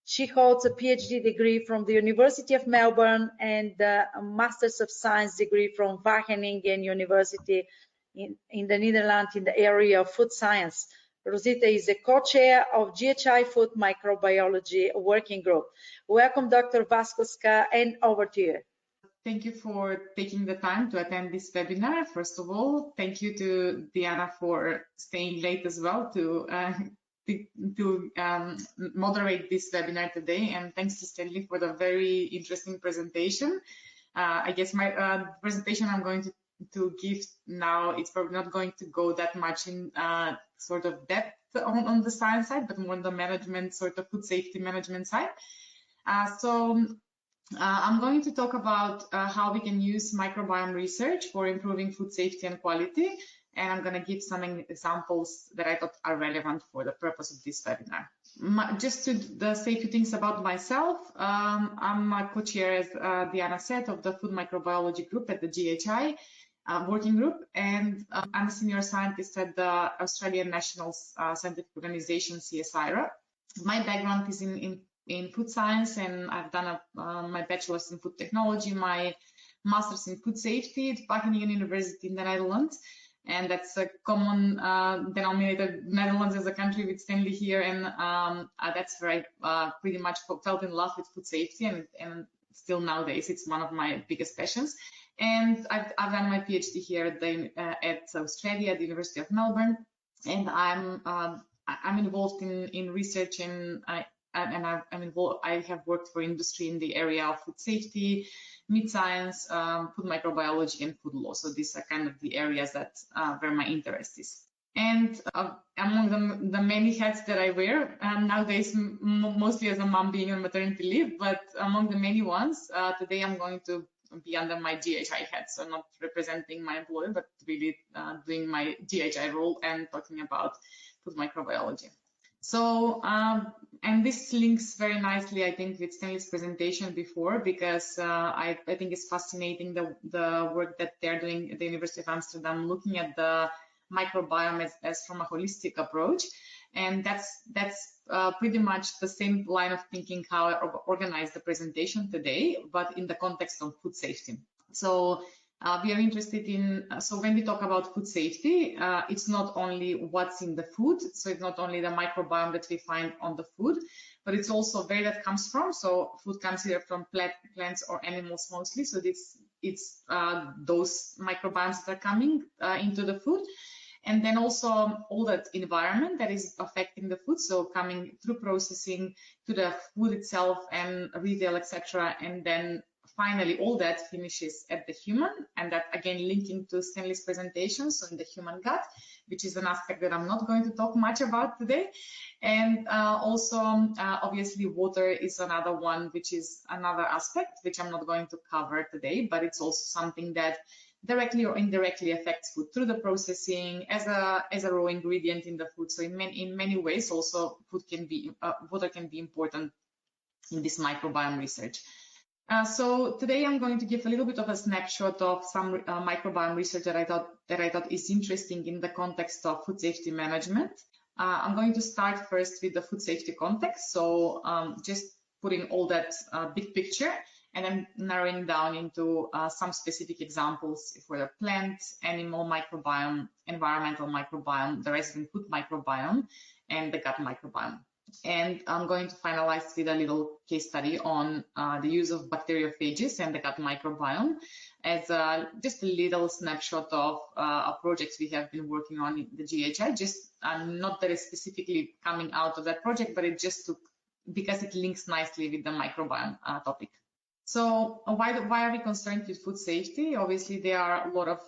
She holds a PhD degree from the University of Melbourne and a Masters of Science degree from Wageningen University in the Netherlands in the area of food science. Rosita is a co-chair of GHI Food Microbiology Working Group. Welcome, Dr. Vaskoska, and over to you. Thank you for taking the time to attend this webinar. First of all, thank you to Diana for staying late as well to moderate this webinar today, and thanks to Stanley for the very interesting presentation. I guess my presentation I'm going to give now, it's probably not going to go that much in sort of depth on the science side, but more on the management, sort of food safety management side. I'm going to talk about how we can use microbiome research for improving food safety and quality, and I'm going to give some examples that I thought are relevant for the purpose of this webinar. Just to say a few things about myself, I'm a co-chair, as Diana said, of the Food Microbiology Group at the GHI Working Group, and I'm a senior scientist at the Australian National Scientific Organization, CSIRO. My background is in food science, and I've done my bachelor's in food technology, my master's in food safety at Wageningen University in the Netherlands. And that's a common denominator. Netherlands as a country with Stanley here, and that's where I pretty much fell in love with food safety, and still nowadays it's one of my biggest passions. And I've done my PhD here at Australia, at the University of Melbourne, and I'm involved in research, and I have worked for industry in the area of food safety, meat science, food microbiology, and food law. So these are kind of the areas that where my interest is. And among the many hats that I wear nowadays, mostly as a mom being on maternity leave, but among the many ones, today I'm going to be under my GHI hat, so not representing my employer, but really doing my GHI role and talking about food microbiology. So, and this links very nicely, I think, with Stanley's presentation before, because I think it's fascinating the work that they're doing at the University of Amsterdam, looking at the microbiome as from a holistic approach. And that's pretty much the same line of thinking how I organized the presentation today, but in the context of food safety. So we are interested in, so when we talk about food safety, it's not only what's in the food, so it's not only the microbiome that we find on the food, but it's also where that comes from. So food comes either from plants or animals mostly, so it's those microbiomes that are coming into the food. And then also all that environment that is affecting the food, so coming through processing to the food itself and retail, etc. And then finally, all that finishes at the human, and that again linking to Stanley's presentation, so in the human gut, which is an aspect that I'm not going to talk much about today. And also, obviously, water is another one, which is another aspect, which I'm not going to cover today, but it's also something that directly or indirectly affects food through the processing as a raw ingredient in the food. So in many ways, also water can be important in this microbiome research. So today I'm going to give a little bit of a snapshot of some microbiome research that I thought is interesting in the context of food safety management. I'm going to start first with the food safety context, so just putting all that big picture, and then narrowing down into some specific examples for the plant, animal microbiome, environmental microbiome, the resident food microbiome, and the gut microbiome. And I'm going to finalize with a little case study on the use of bacteriophages and the gut microbiome as just a little snapshot of projects we have been working on in the GHI. Just not that it's specifically coming out of that project, but it just took, because it links nicely with the microbiome topic. So why are we concerned with food safety? Obviously, there are a lot of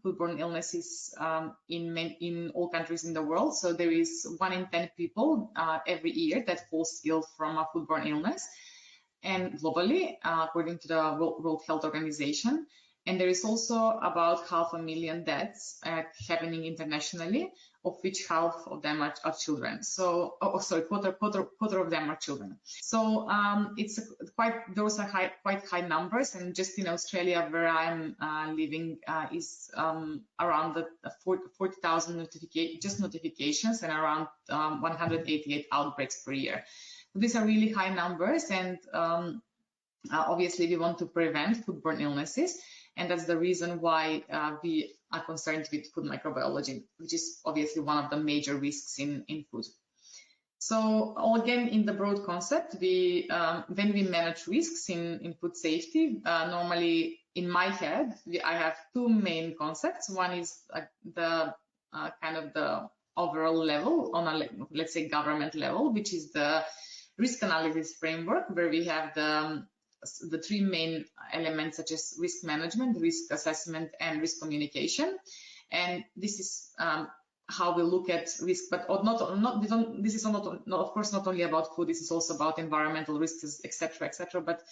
foodborne illnesses in all countries in the world. So there is 1 in 10 people every year that falls ill from a foodborne illness, and globally, according to the World Health Organization. And there is also about 500,000 deaths happening internationally, of which half of them are children. So, quarter of them are children. So those are quite high numbers. And just in Australia, where I'm living, is around the 40,000 notifications and around 188 outbreaks per year. So these are really high numbers, and obviously we want to prevent foodborne illnesses. And that's the reason why we are concerned with food microbiology, which is obviously one of the major risks in food. So again, in the broad concept, when we manage risks in food safety, normally in my head, I have 2 main concepts. One is the kind of the overall level on a, let's say, government level, which is the risk analysis framework, where we have the 3 main elements, such as risk management, risk assessment, and risk communication. And this is how we look at risk, but this is of course not only about food. This is also about environmental risks, etc., etc. But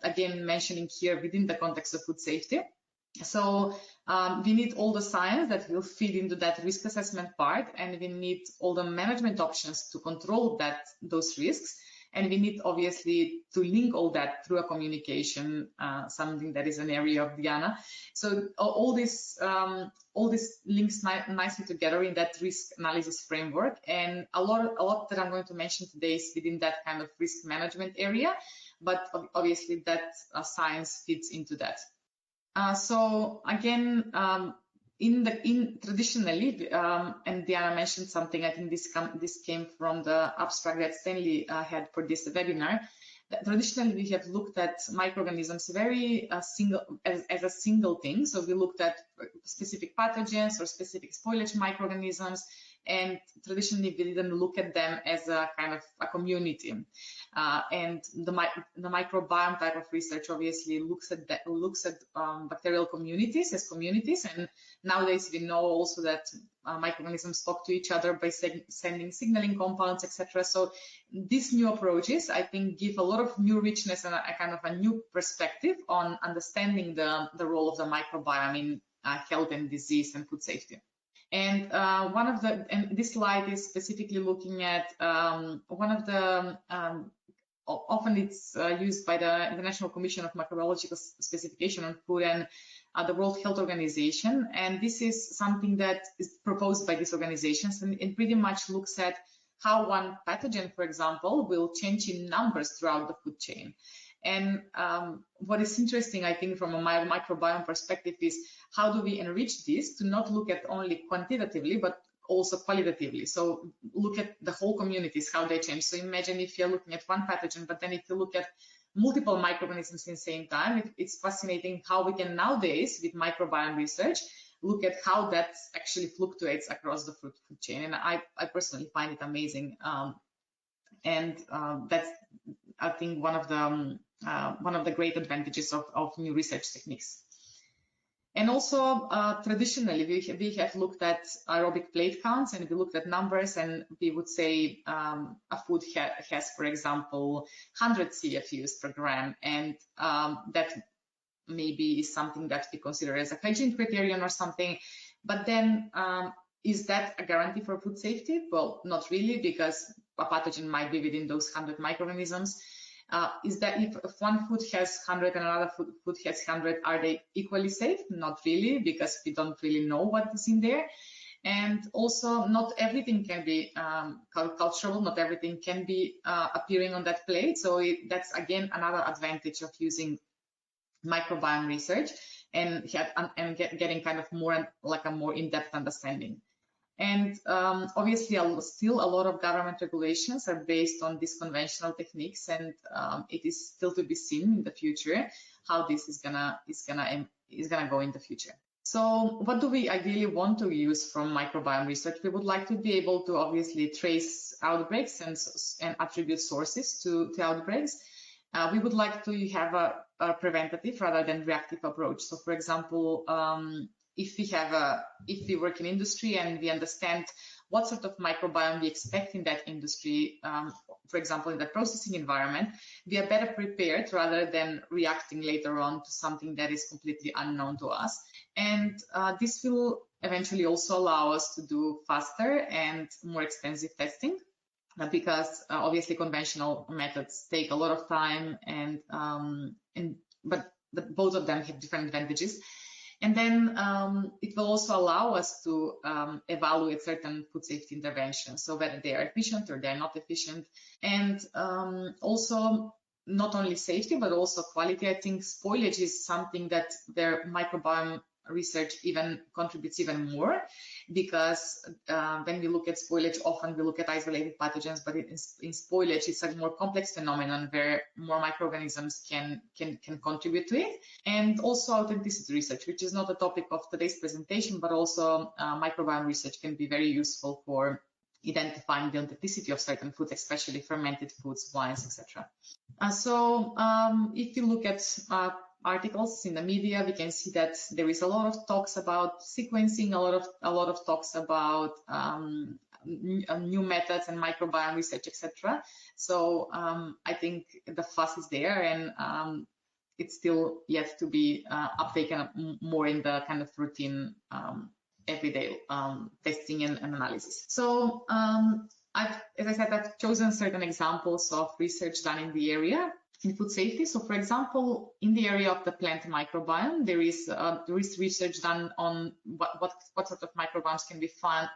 again, mentioning here within the context of food safety. So we need all the science that will feed into that risk assessment part, and we need all the management options to control those risks. And we need, obviously, to link all that through a communication, something that is an area of Diana. So all this links nicely together in that risk analysis framework. And a lot that I'm going to mention today is within that kind of risk management area. But obviously, that science fits into that. So again, traditionally, and Diana mentioned something, I think this came from the abstract that Stanley had for this webinar. Traditionally, we have looked at microorganisms very as a single thing. So we looked at specific pathogens or specific spoilage microorganisms, and traditionally we didn't look at them as a kind of a community. And the microbiome type of research obviously looks at bacterial communities as communities, and nowadays we know also that microorganisms talk to each other by sending signaling compounds, etc. So these new approaches, I think, give a lot of new richness and a kind of a new perspective on understanding the role of the microbiome in health and disease and food safety. And this slide is specifically looking at one of the often it's used by the International Commission of Microbiological Specification on Food and the World Health Organization. And this is something that is proposed by these organizations, and it pretty much looks at how one pathogen, for example, will change in numbers throughout the food chain. And what is interesting, I think, from a microbiome perspective is how do we enrich this to not look at only quantitatively, but also qualitatively. So look at the whole communities, how they change. So imagine if you're looking at one pathogen, but then if you look at multiple microorganisms in the same time, it's fascinating how we can nowadays, with microbiome research, look at how that actually fluctuates across the food chain. And I personally find it amazing. That's, I think, one of the great advantages of new research techniques. And also, traditionally, we have looked at aerobic plate counts, and we looked at numbers, and we would say a food has, for example, 100 CFUs per gram, and that maybe is something that we consider as a hygiene criterion or something. But then, is that a guarantee for food safety? Well, not really, because a pathogen might be within those 100 microorganisms. Is that if one food has 100 and another food has 100, are they equally safe? Not really, because we don't really know what is in there. And also, not everything can be culturable, not everything can be appearing on that plate. So that's, again, another advantage of using microbiome research and getting kind of more like a more in-depth understanding. And obviously, still a lot of government regulations are based on these conventional techniques, and it is still to be seen in the future how this is gonna go in the future. So, what do we ideally want to use from microbiome research? We would like to be able to obviously trace outbreaks and attribute sources to outbreaks. We would like to have a preventative rather than reactive approach. So, for example, if we work in industry and we understand what sort of microbiome we expect in that industry, for example, in the processing environment, we are better prepared rather than reacting later on to something that is completely unknown to us. And this will eventually also allow us to do faster and more extensive testing, because obviously conventional methods take a lot of time, but both of them have different advantages. And then it will also allow us to evaluate certain food safety interventions, so whether they are efficient or they are not efficient. And also, not only safety, but also quality. I think spoilage is something that their microbiome research even contributes even more, because when we look at spoilage, often we look at isolated pathogens, but in spoilage, it's a more complex phenomenon where more microorganisms can contribute to it. And also authenticity research, which is not a topic of today's presentation, but also microbiome research can be very useful for identifying the authenticity of certain foods, especially fermented foods, wines, etc. So if you look at articles in the media, we can see that there is a lot of talks about sequencing, a lot of talks about new methods and microbiome research, etc. So I think the fuss is there, and it's still yet to be uptaken more in the kind of routine everyday testing and analysis. So as I said, I've chosen certain examples of research done in the area in food safety. So, for example, in the area of the plant microbiome, there is research done on what sort of microbiomes can be found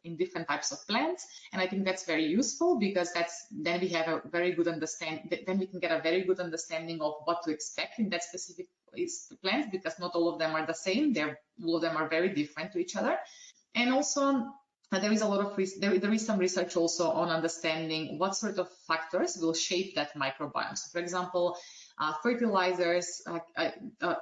in different types of plants, and I think that's very useful, because then we have a very good understanding. Then we can get a very good understanding of what to expect in that specific plant, because not all of them are the same. All of them are very different to each other, and also. There is there is some research also on understanding what sort of factors will shape that microbiome. So, for example, fertilizers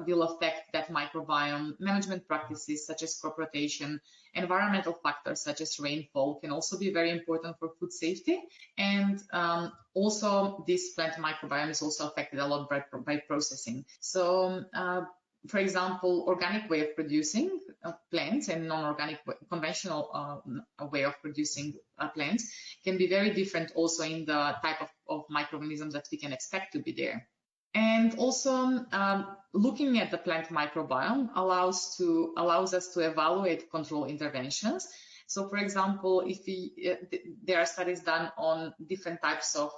will affect that microbiome. Management practices such as crop rotation, environmental factors such as rainfall can also be very important for food safety. And also, this plant microbiome is also affected a lot by processing. So, for example, organic way of producing plants and non-organic conventional way of producing plants can be very different also in the type of microorganisms that we can expect to be there. And also, looking at the plant microbiome allows us to evaluate control interventions. So, for example, if there are studies done on different types of,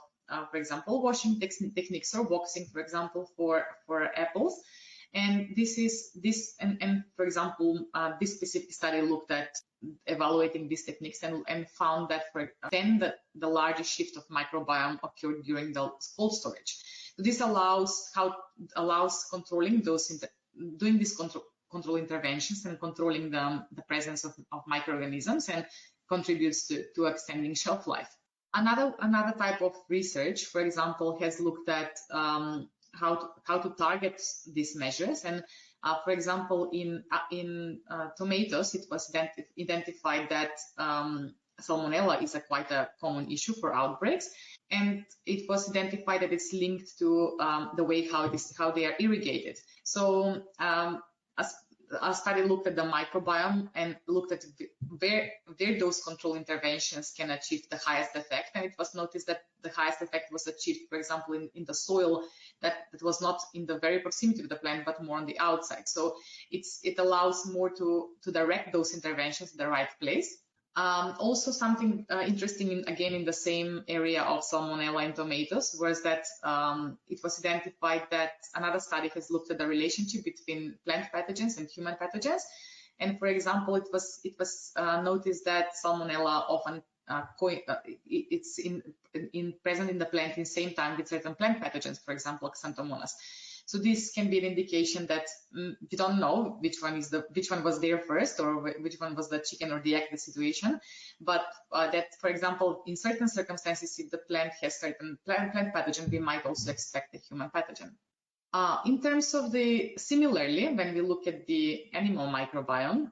for example, washing techniques or boxing, for example, for apples. And for example, this specific study looked at evaluating these techniques and found that the largest shift of microbiome occurred during the cold storage. So this allows controlling doing these control interventions and controlling the presence of microorganisms, and contributes to extending shelf life. Another type of research, for example, has looked at how to target these measures. And for example, in tomatoes, it was identified that Salmonella is quite a common issue for outbreaks, and it was identified that it's linked to the way how they are irrigated. So a study looked at the microbiome and looked at where those control interventions can achieve the highest effect, and it was noticed that the highest effect was achieved, for example, in the soil that was not in the very proximity of the plant, but more on the outside. So it allows more to direct those interventions in the right place. Also, something interesting, again, in the same area of Salmonella in tomatoes, was that it was identified that another study has looked at the relationship between plant pathogens and human pathogens. And for example, it was noticed that Salmonella often it's present in the plant in the same time with certain plant pathogens, for example, Xanthomonas. So this can be an indication that you don't know which one was there first, or which one was the chicken or the egg, the situation, but that, for example, in certain circumstances, if the plant has certain plant pathogen, we might also expect a human pathogen. In terms of similarly, when we look at the animal microbiome,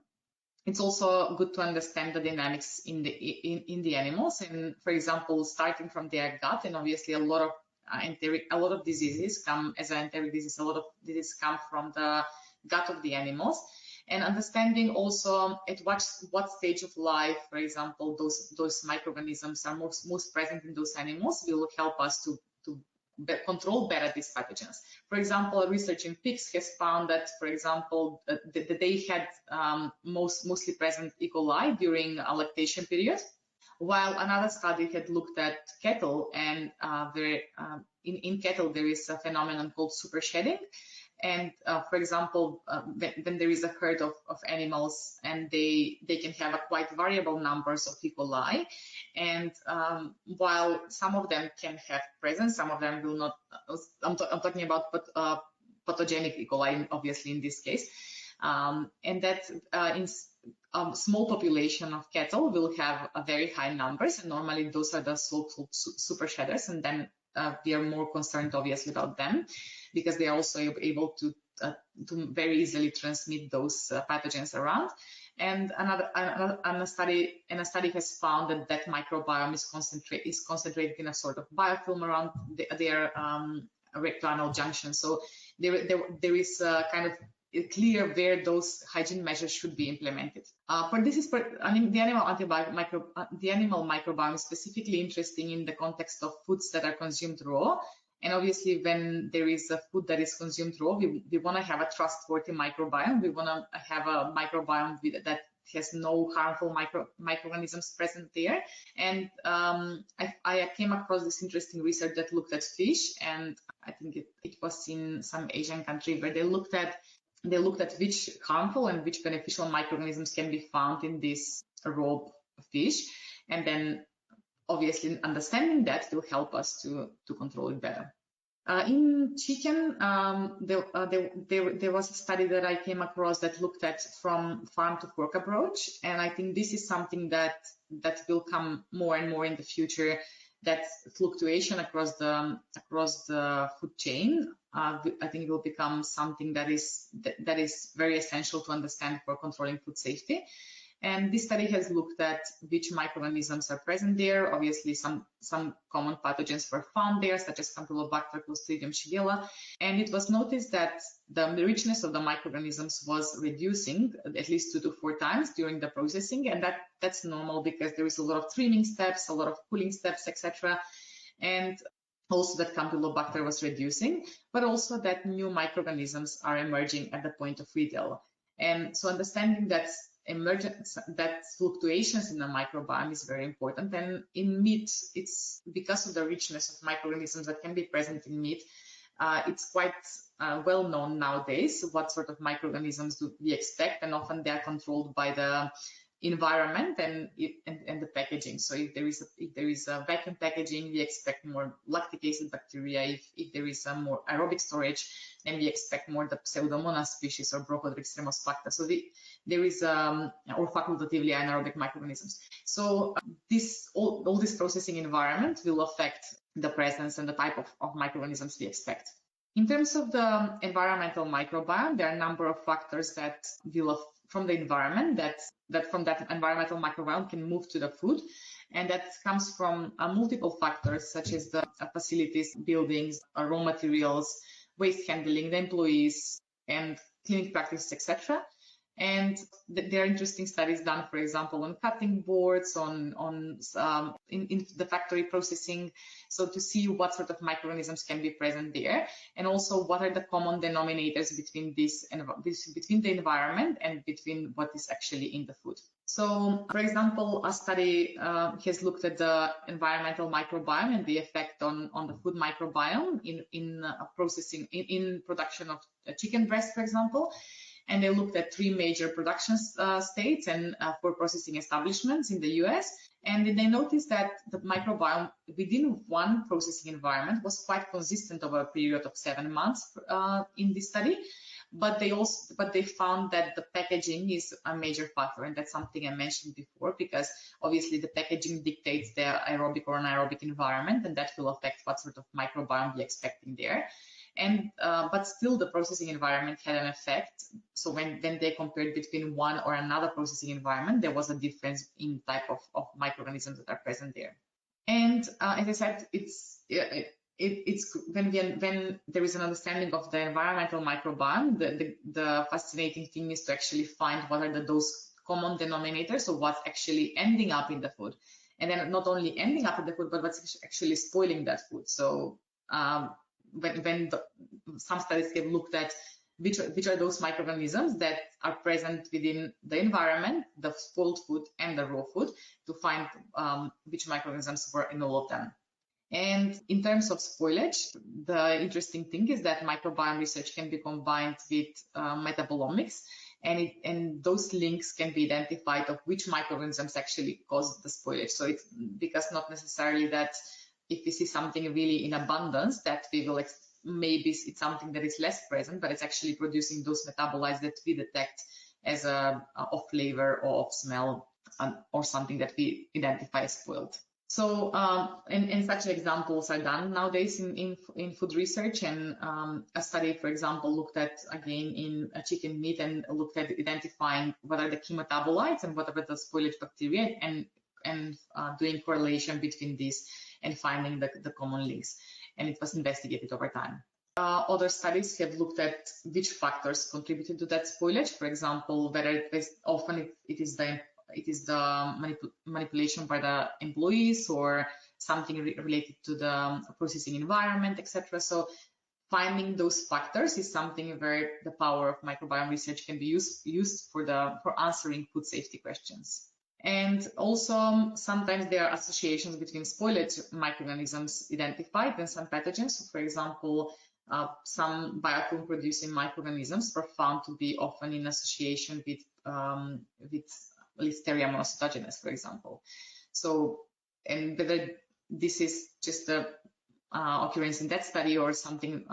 it's also good to understand the dynamics in the animals, and for example, starting from their gut, and obviously a lot of diseases come as an enteric disease. A lot of diseases come from the gut of the animals, and understanding also at what stage of life, for example, those microorganisms are most present in those animals will help us to control better these pathogens. For example, research in pigs has found that, for example, they had mostly present E. coli during a lactation period, while another study had looked at cattle, and in cattle there is a phenomenon called supershedding. And for example, when there is a herd of animals, and they can have a quite variable numbers of E. coli, and while some of them can have presence, some of them will not. I'm talking about pathogenic E. coli, obviously in this case, and that in small population of cattle will have a very high numbers, and normally those are the so-called supershedders, and then we are more concerned obviously about them, because they are also able to very easily transmit those pathogens around. And a study has found that microbiome is concentrated in a sort of biofilm around their rectal junction. So there is kind of clear where those hygiene measures should be implemented. The animal microbiome is specifically interesting in the context of foods that are consumed raw. And obviously, when there is a food that is consumed raw, we want to have a trustworthy microbiome. We want to have a microbiome that has no harmful microorganisms present there. And I came across this interesting research that looked at fish, and I think it was in some Asian country where they looked at which harmful and which beneficial microorganisms can be found in this raw fish, and then obviously understanding that will help us to control it better. In chicken, there was a study that I came across that looked at from farm to fork approach, and I think this is something that will come more and more in the future. That fluctuation across the food chain, I think it will become something that is very essential to understand for controlling food safety. And this study has looked at which microorganisms are present there. Obviously, some common pathogens were found there, such as Campylobacter, Clostridium, Shigella. And it was noticed that the richness of the microorganisms was reducing at least 2 to 4 times during the processing. And that's normal because there is a lot of trimming steps, a lot of cooling steps, etc. And also that Campylobacter was reducing, but also that new microorganisms are emerging at the point of retail. And so understanding that fluctuations in the microbiome is very important. And in meat, it's because of the richness of microorganisms that can be present in meat, it's quite well known nowadays what sort of microorganisms do we expect, and often they are controlled by the environment and the packaging. So if there is a vacuum packaging, we expect more lactic acid bacteria. If there is a more aerobic storage, then we expect more the Pseudomonas species or Brochodrix remospacta. So there is or facultatively anaerobic microorganisms. So all this processing environment will affect the presence and the type of microorganisms we expect. In terms of the environmental microbiome, there are a number of factors that will from the environment that from that environmental microbiome can move to the food, and that comes from multiple factors such as the facilities, buildings, raw materials, waste handling, the employees, and cleaning practices, etc. And there are interesting studies done, for example, on cutting boards, in the factory processing, so to see what sort of microorganisms can be present there, and also what are the common denominators between between the environment and between what is actually in the food. So, for example, a study has looked at the environmental microbiome and the effect on the food microbiome in processing, in production of chicken breast, for example. And they looked at 3 major production states and 4 processing establishments in the US. And they noticed that the microbiome within one processing environment was quite consistent over a period of 7 months in this study. But they found that the packaging is a major factor, and that's something I mentioned before, because obviously the packaging dictates the aerobic or anaerobic environment, and that will affect what sort of microbiome we're expecting there. And but still the processing environment had an effect. So when they compared between one or another processing environment, there was a difference in type of microorganisms that are present there. And as I said, it's when there is an understanding of the environmental microbiome, the fascinating thing is to actually find what are those common denominators, so what's actually ending up in the food, and then not only ending up in the food, but what's actually spoiling that food. So some studies have looked at which are those microorganisms that are present within the environment, the spoiled food and the raw food, to find which microorganisms were in all of them. And in terms of spoilage, the interesting thing is that microbiome research can be combined with metabolomics, and those links can be identified of which microorganisms actually cause the spoilage. So it's because not necessarily that if we see something really in abundance that we will maybe it's something that is less present, but it's actually producing those metabolites that we detect as of flavor or of smell, or something that we identify as spoiled. So, and such examples are done nowadays in food research, and a study, for example, looked at, again, in chicken meat, and looked at identifying what are the key metabolites and what are the spoilage bacteria, and doing correlation between these and finding the common links. And it was investigated over time. Other studies have looked at which factors contributed to that spoilage. For example, whether often it is the manipulation by the employees, or something related to the processing environment, etc. So finding those factors is something where the power of microbiome research can be used for answering food safety questions. And also sometimes there are associations between spoilage microorganisms identified and some pathogens. So, for example, some biofilm producing microorganisms were found to be often in association with Listeria monocytogenes, for example. So, and whether this is just a occurrence in that study or something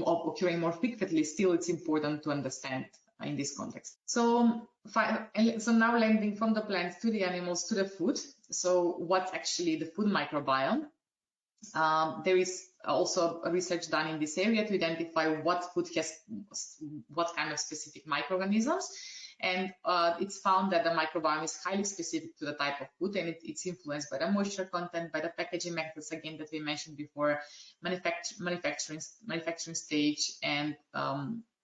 occurring more frequently, still it's important to understand in this context. So now landing from the plants to the animals to the food. So what's actually the food microbiome? There is also research done in this area to identify what food has what kind of specific microorganisms. And it's found that the microbiome is highly specific to the type of food, and it's influenced by the moisture content, by the packaging methods, again, that we mentioned before, manufacturing stage, and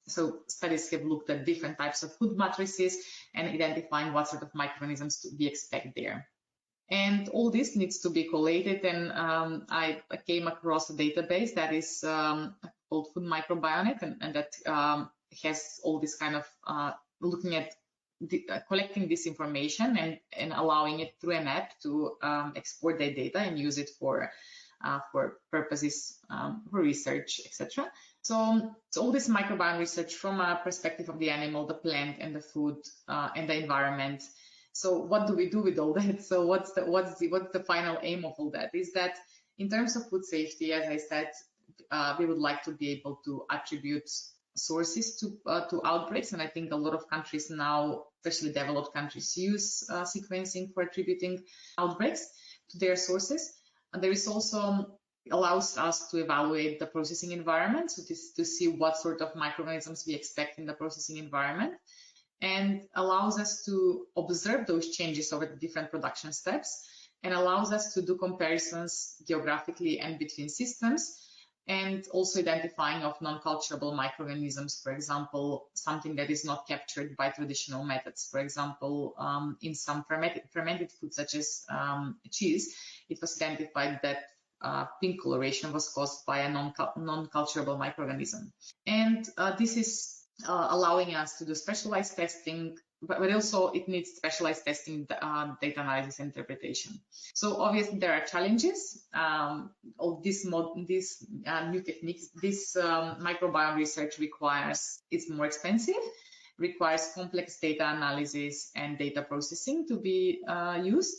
so studies have looked at different types of food matrices and identifying what sort of microorganisms we expect there. And all this needs to be collated, and I came across a database that is called Food Microbiome, and that has all this kind of looking at collecting this information and allowing it through an app to export their data and use it for purposes for research, etc. So all this microbiome research from a perspective of the animal, the plant, and the food and the environment. So what do we do with all that? So what's the final aim of all that? Is that in terms of food safety, as I said, we would like to be able to attribute sources to outbreaks, and I think a lot of countries now, especially developed countries, use sequencing for attributing outbreaks to their sources. And there is also allows us to evaluate the processing environment, so to see what sort of microorganisms we expect in the processing environment, and allows us to observe those changes over the different production steps, and allows us to do comparisons geographically and between systems, and also identifying of non-culturable microorganisms, for example, something that is not captured by traditional methods. For example, in some fermented foods such as cheese, it was identified that pink coloration was caused by a non-culturable microorganism. And this is allowing us to do specialized testing, but also it needs specialized testing, data analysis, interpretation. So obviously there are challenges of this new techniques. This microbiome research it's more expensive, requires complex data analysis and data processing to be used.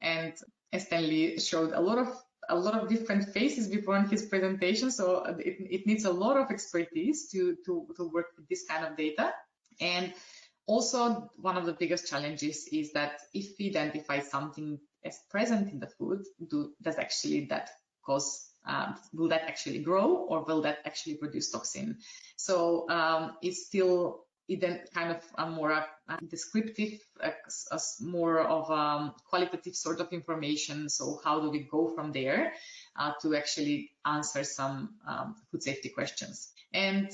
And as Stanley showed a lot of different faces before in his presentation, so it needs a lot of expertise to work with this kind of data. And also, one of the biggest challenges is that if we identify something as present in the food, does actually that cause, will that actually grow, or will that actually produce toxin? So it's still kind of a more descriptive, more of a qualitative sort of information. So how do we go from there to actually answer some food safety questions? And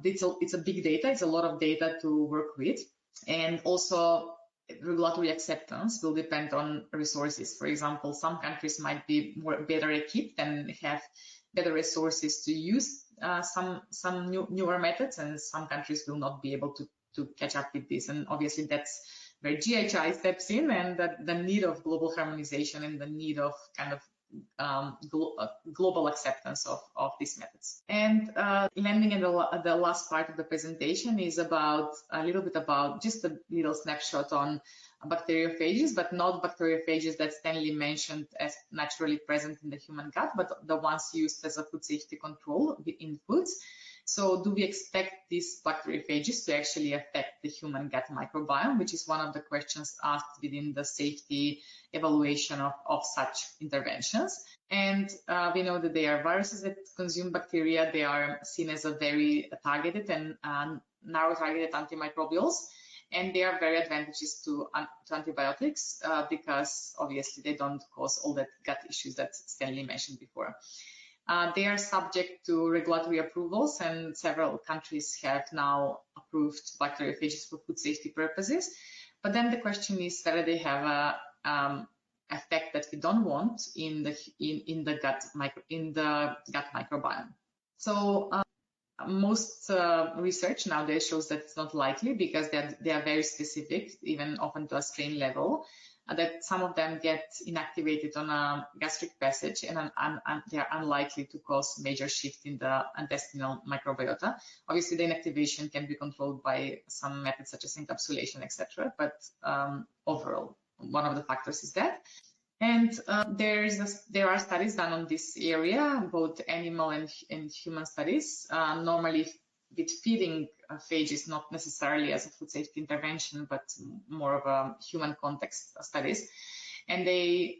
it's a big data, it's a lot of data to work with. And also regulatory acceptance will depend on resources. For example, some countries might be better equipped and have better resources to use some newer methods, and some countries will not be able to catch up with this. And obviously that's where GHI steps in, and that the need of global harmonization and the need of kind of global acceptance of these methods. And landing in the last part of the presentation is about a little bit about just a little snapshot on bacteriophages, but not bacteriophages that Stanley mentioned as naturally present in the human gut, but the ones used as a food safety control in foods. So do we expect these bacteriophages to actually affect the human gut microbiome, which is one of the questions asked within the safety evaluation of such interventions. And we know that they are viruses that consume bacteria. They are seen as a very targeted and narrow targeted antimicrobials. And they are very advantageous to antibiotics because obviously they don't cause all that gut issues that Stanley mentioned before. They are subject to regulatory approvals, and several countries have now approved bacteriophages for food safety purposes. But then the question is whether they have a effect that we don't want in the gut microbiome. So most research nowadays shows that it's not likely, because they are very specific, even often to a strain level, that some of them get inactivated on a gastric passage, and they are unlikely to cause major shift in the intestinal microbiota. Obviously, the inactivation can be controlled by some methods such as encapsulation, etc. But overall, one of the factors is that. And there are studies done on this area, both animal and human studies, normally with feeding phages, not necessarily as a food safety intervention, but more of a human context studies. And they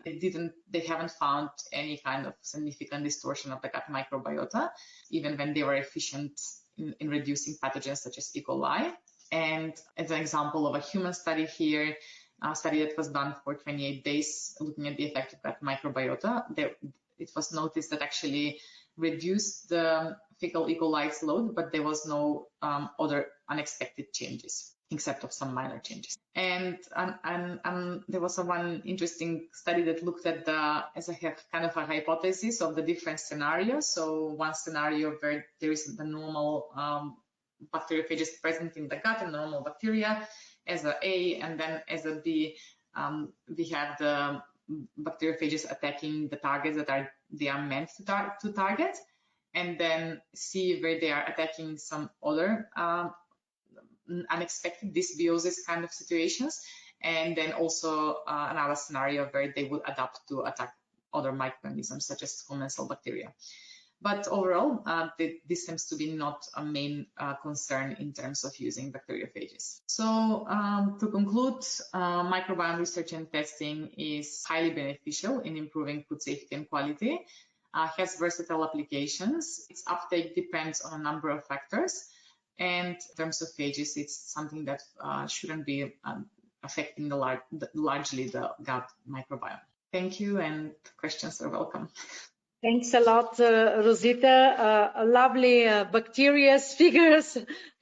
haven't found any kind of significant distortion of the gut microbiota, even when they were efficient in reducing pathogens such as E. coli. And as an example of a human study here, a study that was done for 28 days looking at the effect of gut microbiota, it was noticed that actually reduced the fecal E. coli load, but there was no other unexpected changes. except of some minor changes. And there was one interesting study that looked at as a kind of a hypothesis of the different scenarios. So one scenario where there is the normal bacteriophages present in the gut and normal bacteria as A, and then as a B, we have the bacteriophages attacking the targets that they are meant to target, and then C, where they are attacking some other unexpected dysbiosis kind of situations, and then also another scenario where they would adapt to attack other microorganisms such as commensal bacteria. But overall, this seems to be not a main concern in terms of using bacteriophages. So to conclude, microbiome research and testing is highly beneficial in improving food safety and quality, has versatile applications. Its uptake depends on a number of factors. And in terms of phages, it's something that shouldn't be affecting largely the gut microbiome. Thank you, and questions are welcome. Thanks a lot, Rosita. Lovely bacteria figures,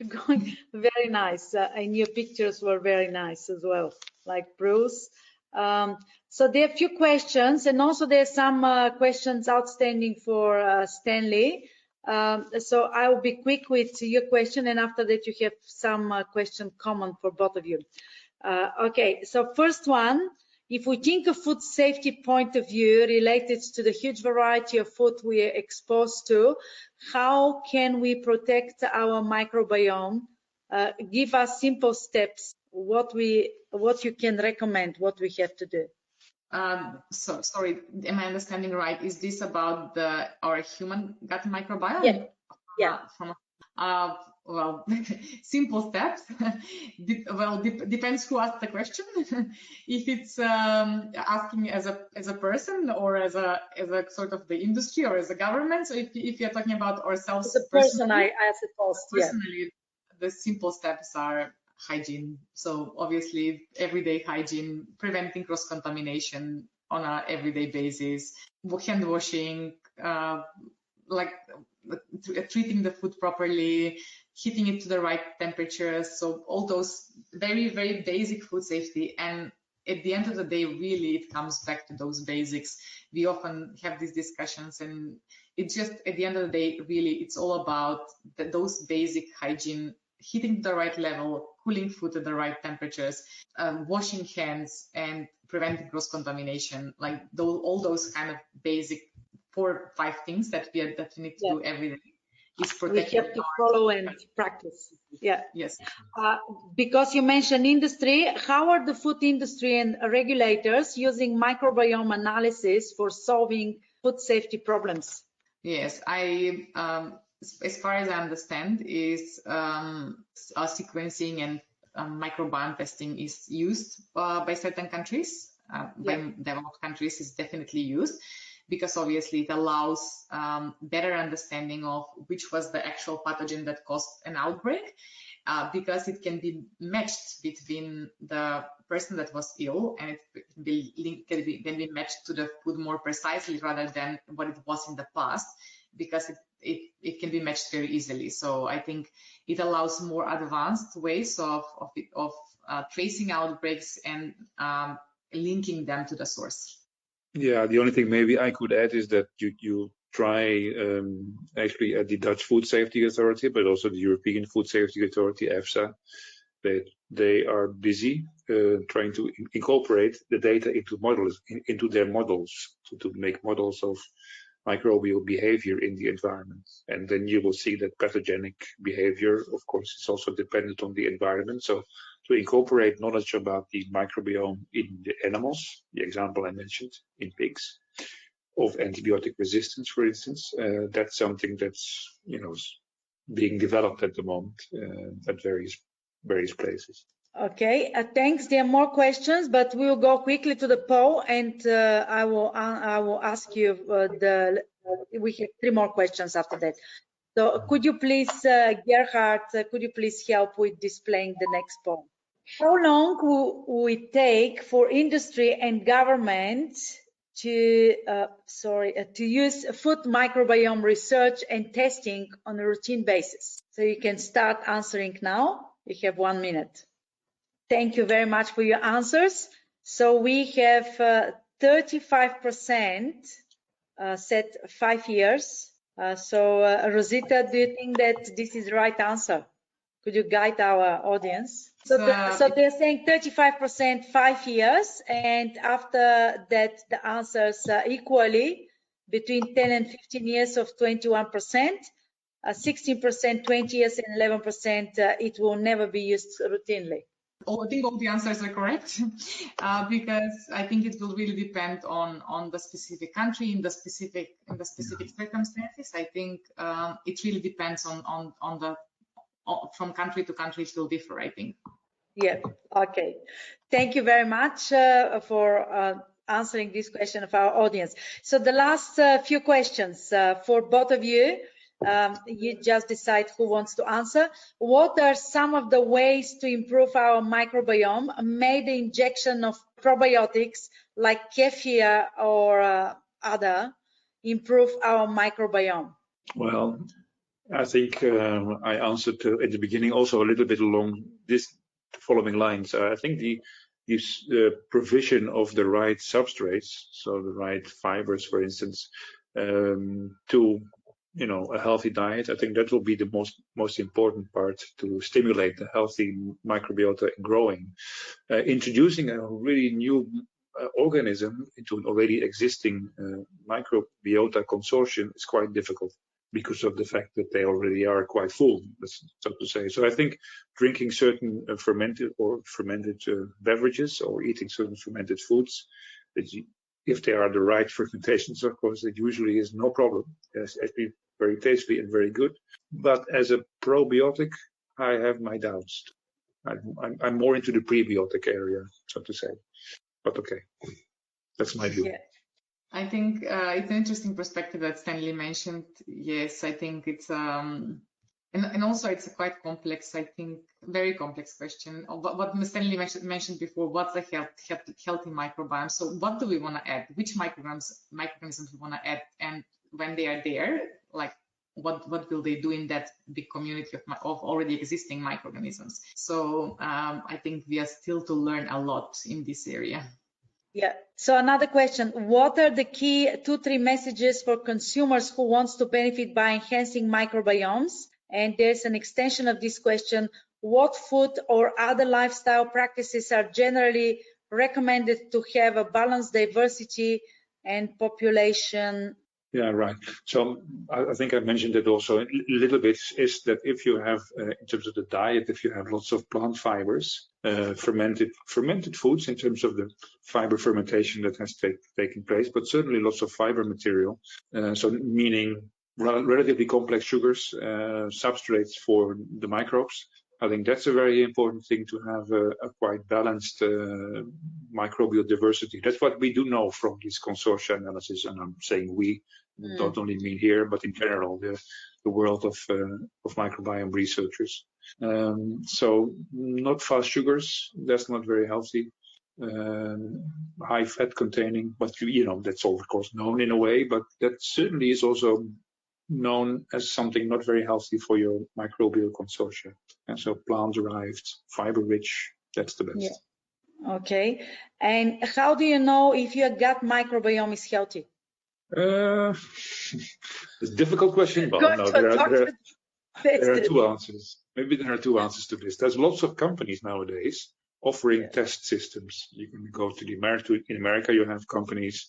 going very nice. And your pictures were very nice as well, like Bruce. So there are a few questions, and also there's some questions outstanding for Stanley. So I will be quick with your question, and after that you have some question common for both of you. Okay, so first one, if we think of food safety point of view related to the huge variety of food we are exposed to, how can we protect our microbiome? Give us simple steps, what you can recommend, what we have to do. So sorry, am I understanding right? Is this about our human gut microbiome? Yeah. Well, simple steps. Depends who asked the question. If it's asking as a person or as a sort of the industry or as a government. So if you're talking about ourselves, as a person, I suppose. Personally, the simple steps are hygiene. So obviously, everyday hygiene, preventing cross-contamination on an everyday basis, hand washing, treating the food properly, heating it to the right temperatures. So all those very, very basic food safety. And at the end of the day, really, it comes back to those basics. We often have these discussions, and it's just at the end of the day, really, it's all about those basic hygiene, heating to the right level, cooling food at the right temperatures, washing hands, and preventing cross-contamination. Like all those kind of basic 4 or 5 things that we need to do every day is protecting. We have to follow and practice. Yeah. Yes. Because you mentioned industry, how are the food industry and regulators using microbiome analysis for solving food safety problems? Yes, as far as I understand, is sequencing and microbiome testing is used by certain countries. By developed countries is definitely used, because obviously it allows better understanding of which was the actual pathogen that caused an outbreak, because it can be matched between the person that was ill, and it can be matched to the food more precisely rather than what it was in the past, because it can be matched very easily. So I think it allows more advanced ways of tracing outbreaks and linking them to the source. Yeah, the only thing maybe I could add is that you try actually at the Dutch Food Safety Authority, but also the European Food Safety Authority, EFSA, that they are busy trying to incorporate the data into their models to make models of microbial behavior in the environment. And then you will see that pathogenic behavior, of course, is also dependent on the environment. So to incorporate knowledge about the microbiome in the animals, the example I mentioned in pigs, of antibiotic resistance, for instance, that's something that's being developed at the moment at various places. Okay, thanks. There are more questions, but we'll go quickly to the poll, and I will ask you we have 3 more questions after that. So could you please, Gerhard, could you please help with displaying the next poll? How long will it take for industry and government to use food microbiome research and testing on a routine basis? So you can start answering now. You have 1 minute. Thank you very much for your answers. So we have 35% said 5 years. Rosita, do you think that this is the right answer? Could you guide our audience? So they're saying 35% 5 years, and after that the answers equally between 10 and 15 years of 21%, 16% 20 years, and 11% it will never be used routinely. I think all the answers are correct because I think it will really depend on the specific country, in the specific circumstances. I think it really depends from country to country. It will differ, I think. Yeah. Okay. Thank you very much for answering this question of our audience. So the last few questions for both of you. You just decide who wants to answer. What are some of the ways to improve our microbiome? May the injection of probiotics like kefir or other improve our microbiome? Well, I think I answered at the beginning also a little bit along this following lines. I think the provision of the right substrates, so the right fibers, for instance, to a healthy diet, I think that will be the most important part to stimulate the healthy microbiota in growing. Introducing a really new organism into an already existing microbiota consortium is quite difficult because of the fact that they already are quite full, so to say. So I think drinking certain fermented beverages or eating certain fermented foods, if they are the right fermentations, of course, it usually is no problem. It's actually very tasty and very good. But as a probiotic, I have my doubts. I'm more into the prebiotic area, so to say. But okay, that's my view. Yeah. I think it's an interesting perspective that Stanley mentioned. Yes, I think it's and also it's a quite complex, I think, very complex question. What Stanley mentioned before, what's a healthy microbiome? So what do we want to add? Which microorganisms we want to add? And when they are there, like what will they do in that big community of already existing microorganisms? So I think we are still to learn a lot in this area. Yeah. So another question, what are the key 2-3 messages for consumers who wants to benefit by enhancing microbiomes? And there's an extension of this question, what food or other lifestyle practices are generally recommended to have a balanced diversity and population? Yeah, right. So I think I mentioned it also a little bit, is that if you have, in terms of the diet, if you have lots of plant fibers, fermented foods in terms of the fiber fermentation that has taken place, but certainly lots of fiber material, so meaning relatively complex sugars, substrates for the microbes. I think that's a very important thing, to have a quite balanced microbial diversity. That's what we do know from this consortia analysis, and I'm saying we don't only mean here, but in general, the world of microbiome researchers. So not fast sugars, that's not very healthy. High fat containing, but that's all of course known in a way, but that certainly is also known as something not very healthy for your microbial consortia. And so plant-derived, fiber-rich, that's the best. Yeah. Okay. And how do you know if your gut microbiome is healthy? It's a difficult question, but no, there are two answers. Maybe there are two answers to this. There's lots of companies nowadays offering test systems. You can go to in America, you have companies.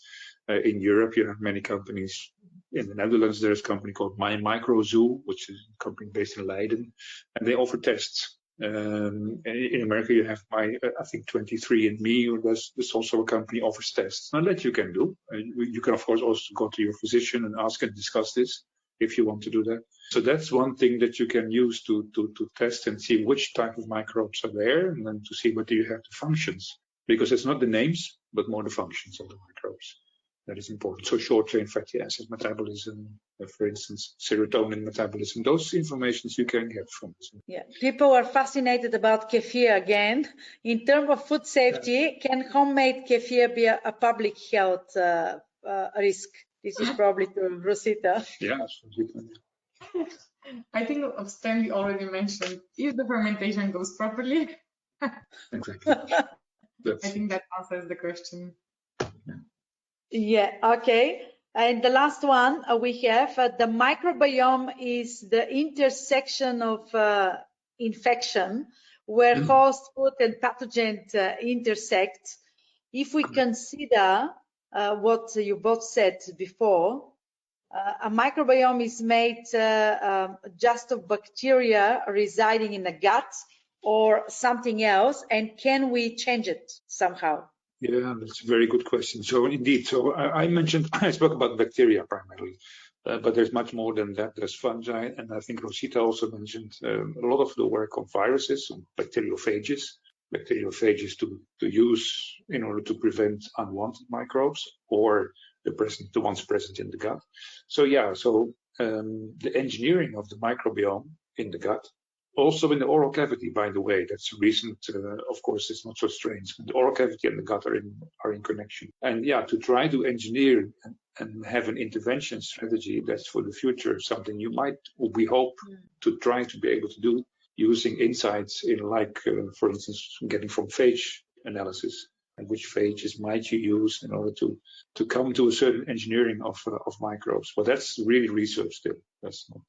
In Europe, you have many companies. In the Netherlands, there's a company called MyMicroZoo, which is a company based in Leiden, and they offer tests. In America, you have I think 23andMe, there's also a company offers tests. Now that you can do. You can, of course, also go to your physician and ask and discuss this if you want to do that. So that's one thing that you can use to test and see which type of microbes are there, and then to see whether you have the functions. Because it's not the names, but more the functions of the microbes. That is important. So short-chain fatty acid metabolism, for instance, serotonin metabolism, those informations you can get from this. Yeah, people are fascinated about kefir again. In terms of food safety, can homemade kefir be a public health risk? This is probably to Rosita. Yeah, absolutely. I think Stanley already mentioned, if the fermentation goes properly, Exactly. I think that answers the question. Yeah, okay. And the last one we have, the microbiome is the intersection of infection where host, food, and pathogen intersect. If we consider what you both said before, a microbiome is made just of bacteria residing in the gut or something else, and can we change it somehow? Yeah, that's a very good question. So indeed, so I mentioned, I spoke about bacteria primarily, but there's much more than that. There's fungi, and I think Rosita also mentioned a lot of the work on viruses, on bacteriophages to use in order to prevent unwanted microbes or the ones present in the gut. So yeah, so the engineering of the microbiome in the gut. Also in the oral cavity, by the way, that's recent. Of course, it's not so strange. The oral cavity and the gut are in connection. And yeah, to try to engineer and have an intervention strategy that's for the future, something we hope to try to be able to do using insights in for instance, getting from phage analysis and which phages might you use in order to come to a certain engineering of microbes. But that's really research still. That's not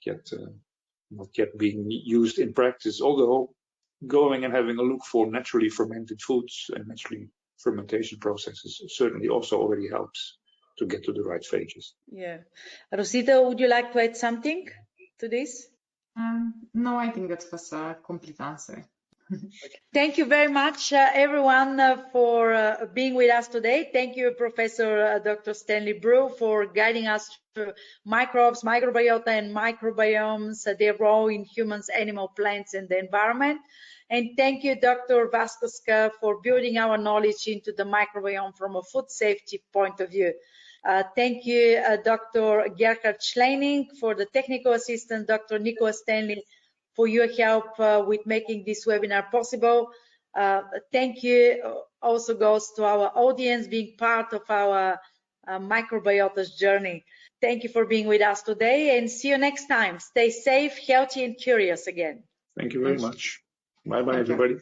yet being used in practice, although going and having a look for naturally fermented foods and naturally fermentation processes certainly also already helps to get to the right phages. Yeah. Rosita, would you like to add something to this? No, I think that was a complete answer. Thank you very much, everyone, for being with us today. Thank you, Professor Dr. Stanley Brew, for guiding us through microbes, microbiota, and microbiomes, their role in humans, animal, plants, and the environment. And thank you, Dr. Vaskoska, for building our knowledge into the microbiome from a food safety point of view. Thank you, Dr. Gerhard Schleining, for the technical assistant, Dr. Nicola Stanley, for your help with making this webinar possible. Thank you also goes to our audience being part of our microbiota's journey. Thank you for being with us today, and see you next time. Stay safe, healthy, and curious again. Thank you very much. Bye-bye, everybody.